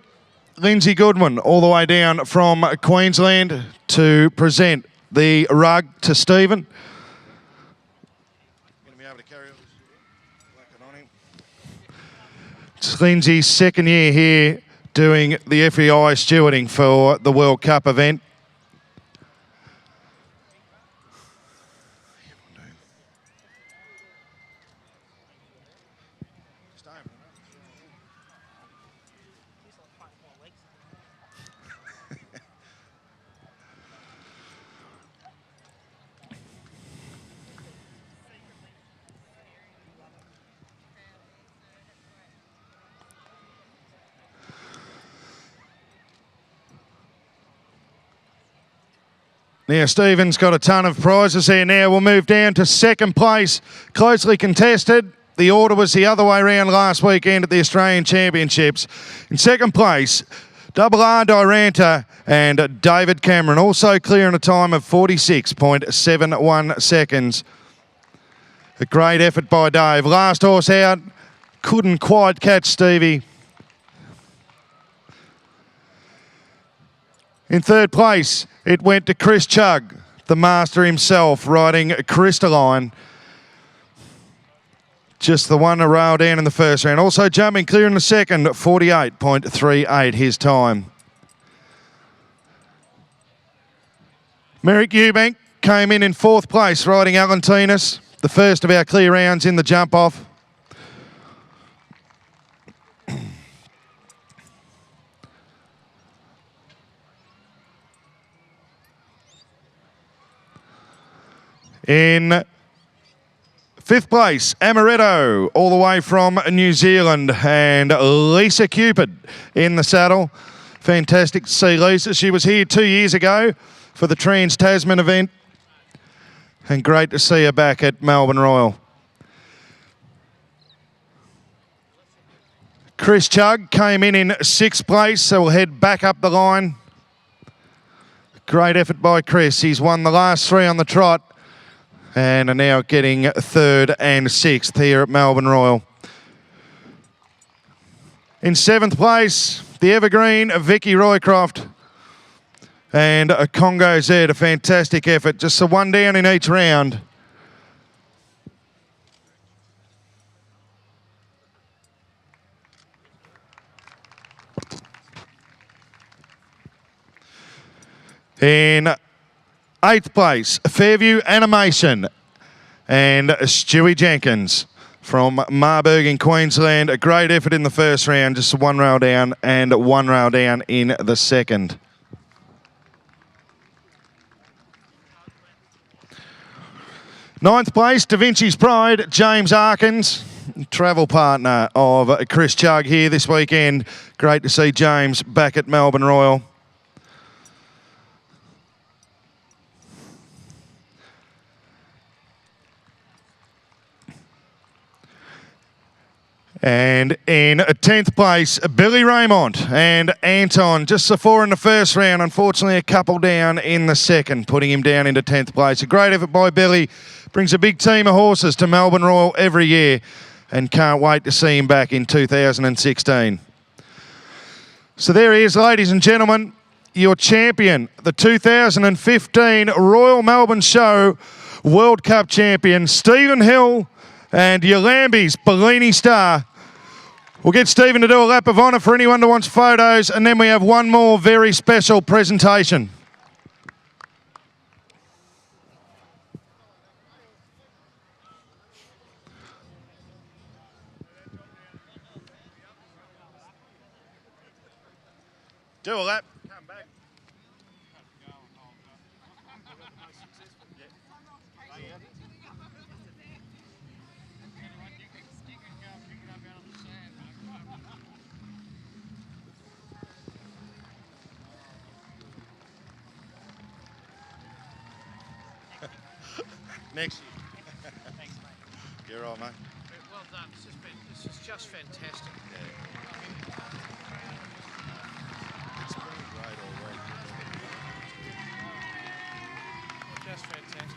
Lindsay Goodwin, all the way down from Queensland to present the rug to Stephen. It's Lindsay's second year here doing the FEI stewarding for the World Cup event. Now, Stephen's got a ton of prizes here now. We'll move down to second place, closely contested. The order was the other way around last weekend at the Australian Championships. In second place, Double R Duranta and David Cameron, also clearing a time of 46.71 seconds. A great effort by Dave. Last horse out, couldn't quite catch Stevie. In third place, it went to Chris Chugg, the master himself, riding Crystalline. Just the one to rail down in the first round. Also jumping clear in the second, 48.38 his time. Merrick Eubank came in fourth place, riding Alantinas, the first of our clear rounds in the jump off. In fifth place, Amaretto, all the way from New Zealand, and Lisa Cupid in the saddle. Fantastic to see Lisa. She was here 2 years ago for the Trans-Tasman event, and great to see her back at Melbourne Royal. Chris Chugg came in sixth place, so we'll head back up the line. Great effort by Chris. He's won the last three on the trot, and are now getting third and sixth here at Melbourne Royal. In seventh place, the evergreen Vicky Roycroft and a Congo Z, a fantastic effort. Just the one down in each round. In eighth place, Fairview Animation and Stewie Jenkins from Marburg in Queensland. A great effort in the first round, just one rail down and one rail down in the second. Ninth place, Da Vinci's Pride, James Arkins, travel partner of Chris Chugg here this weekend. Great to see James back at Melbourne Royal. And in 10th place, Billy Raymond and Anton. Just the four in the first round. Unfortunately, a couple down in the second, putting him down into 10th place. A great effort by Billy. Brings a big team of horses to Melbourne Royal every year, and can't wait to see him back in 2016. So there he is, ladies and gentlemen, your champion, the 2015 Royal Melbourne Show World Cup champion, Stephen Hill, and Yolambi's Bellini Star. We'll get Stephen to do a lap of honour for anyone that wants photos, and then we have one more very special presentation. Do a lap. Come back. Next year. Thanks, mate. You're all, mate. Well done. This is just fantastic. It's been great already. Just fantastic.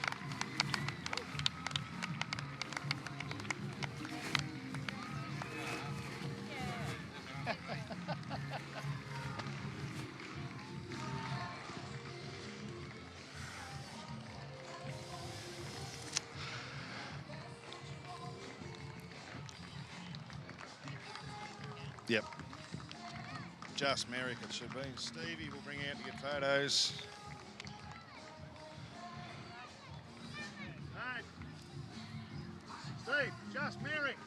Yep. Just Merrick, it should be. Stevie will bring out to get photos. Hey. Steve, just Merrick.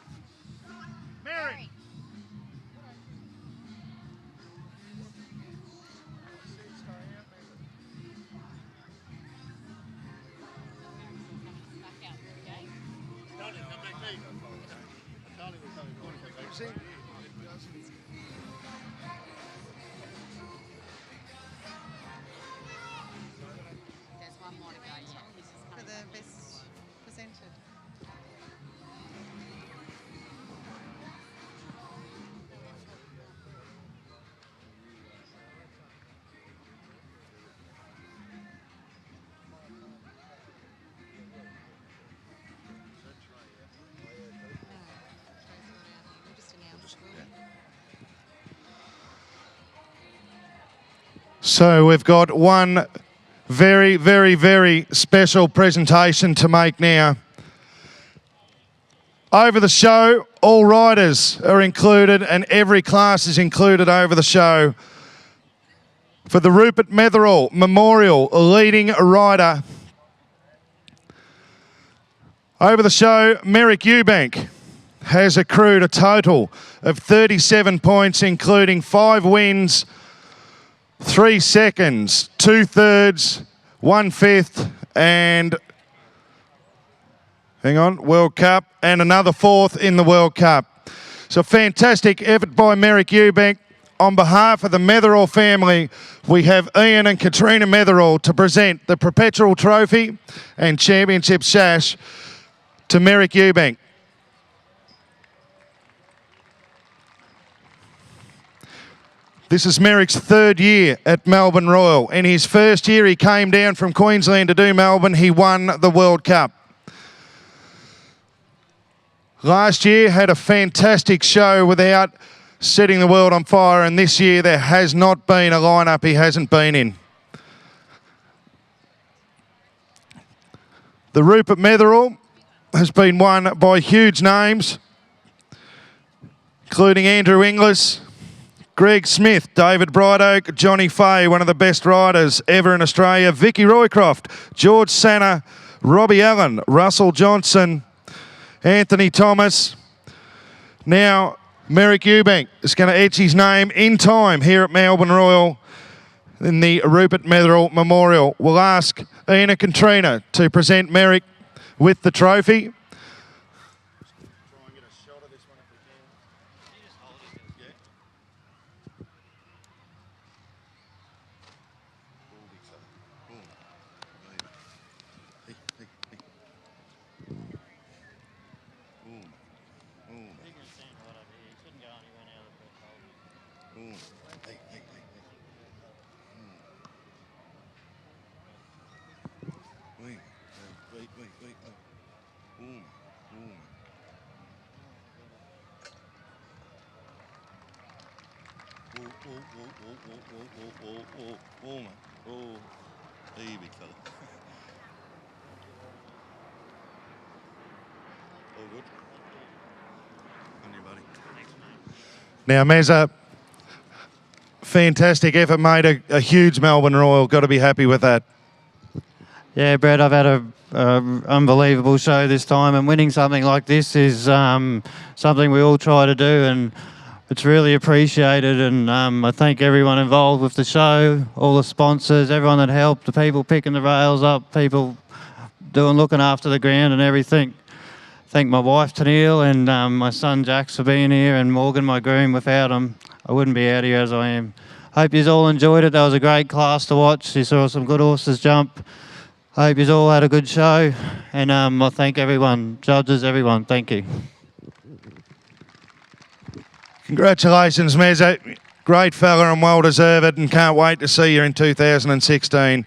Merrick. There's one more to go, yeah. This is For the best presented. So we've got one very, very, very special presentation to make now. Over the show, all riders are included and every class is included over the show. For the Rupert Metherell Memorial Leading Rider, over the show, Merrick Eubank has accrued a total of 37 points, including 5 wins, 3 seconds, 2 thirds, 1 fifth, and World Cup, and another 4th in the World Cup. So fantastic effort by Merrick Eubank. On behalf of the Metherell family, we have Ian and Katrina Metherell to present the Perpetual Trophy and Championship Sash to Merrick Eubank. This is Merrick's 3rd year at Melbourne Royal. In his first year, he came down from Queensland to do Melbourne. He won the World Cup. Last year had a fantastic show without setting the world on fire, and this year there has not been a lineup he hasn't been in. The Rupert Metherell has been won by huge names, including Andrew Inglis, Greg Smith, David Brightoak, Johnny Fay, one of the best riders ever in Australia, Vicky Roycroft, George Sanna, Robbie Allen, Russell Johnson, Anthony Thomas. Now, Merrick Eubank is going to etch his name in time here at Melbourne Royal in the Rupert Metherell Memorial. We'll ask Ian and Katrina to present Merrick with the trophy. Now, Mezza, fantastic effort, mate. A huge Melbourne Royal. Got to be happy with that. Yeah, Brett, I've had a unbelievable show this time, and winning something like this is something we all try to do, and it's really appreciated. And I thank everyone involved with the show, all the sponsors, everyone that helped, the people picking the rails up, people looking after the ground and everything. Thank my wife, Tennille, and my son, Jax, for being here, and Morgan, my groom. Without him, I wouldn't be out here as I am. Hope you all enjoyed it. That was a great class to watch. You saw some good horses jump. Hope you all had a good show. And I thank everyone, judges, everyone. Thank you. Congratulations, Mezza. Great fella and well deserved, and can't wait to see you in 2016.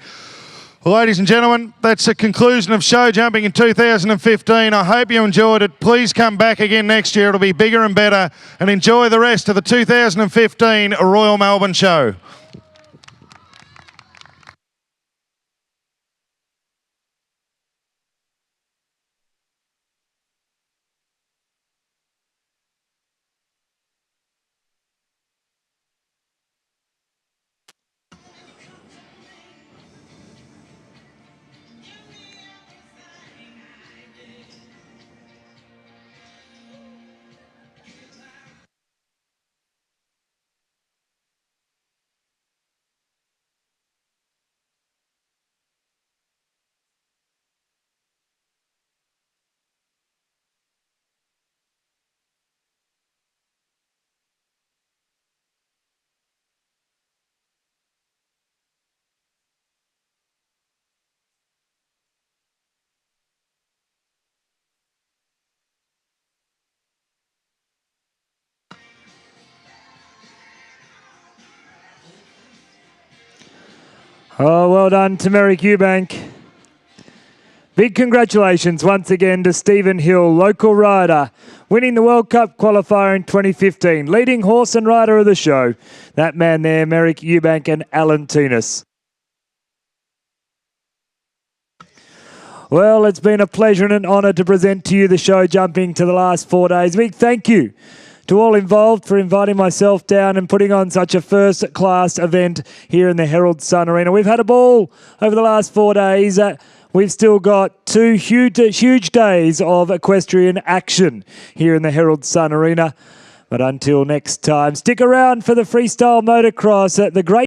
Well, ladies and gentlemen, that's the conclusion of Show Jumping in 2015. I hope you enjoyed it. Please come back again next year. It'll be bigger and better. And enjoy the rest of the 2015 Royal Melbourne Show. Oh, well done to Merrick Eubank. Big congratulations once again to Stephen Hill, local rider, winning the World Cup qualifier in 2015, leading horse and rider of the show. That man there, Merrick Eubank and Alan Tunis. Well, it's been a pleasure and an honour to present to you the show jumping to the last 4 days. Big thank you to all involved for inviting myself down and putting on such a first-class event here in the Herald Sun Arena. We've had a ball over the last 4 days. We've still got two huge days of equestrian action here in the Herald Sun Arena. But until next time, stick around for the freestyle motocross at the great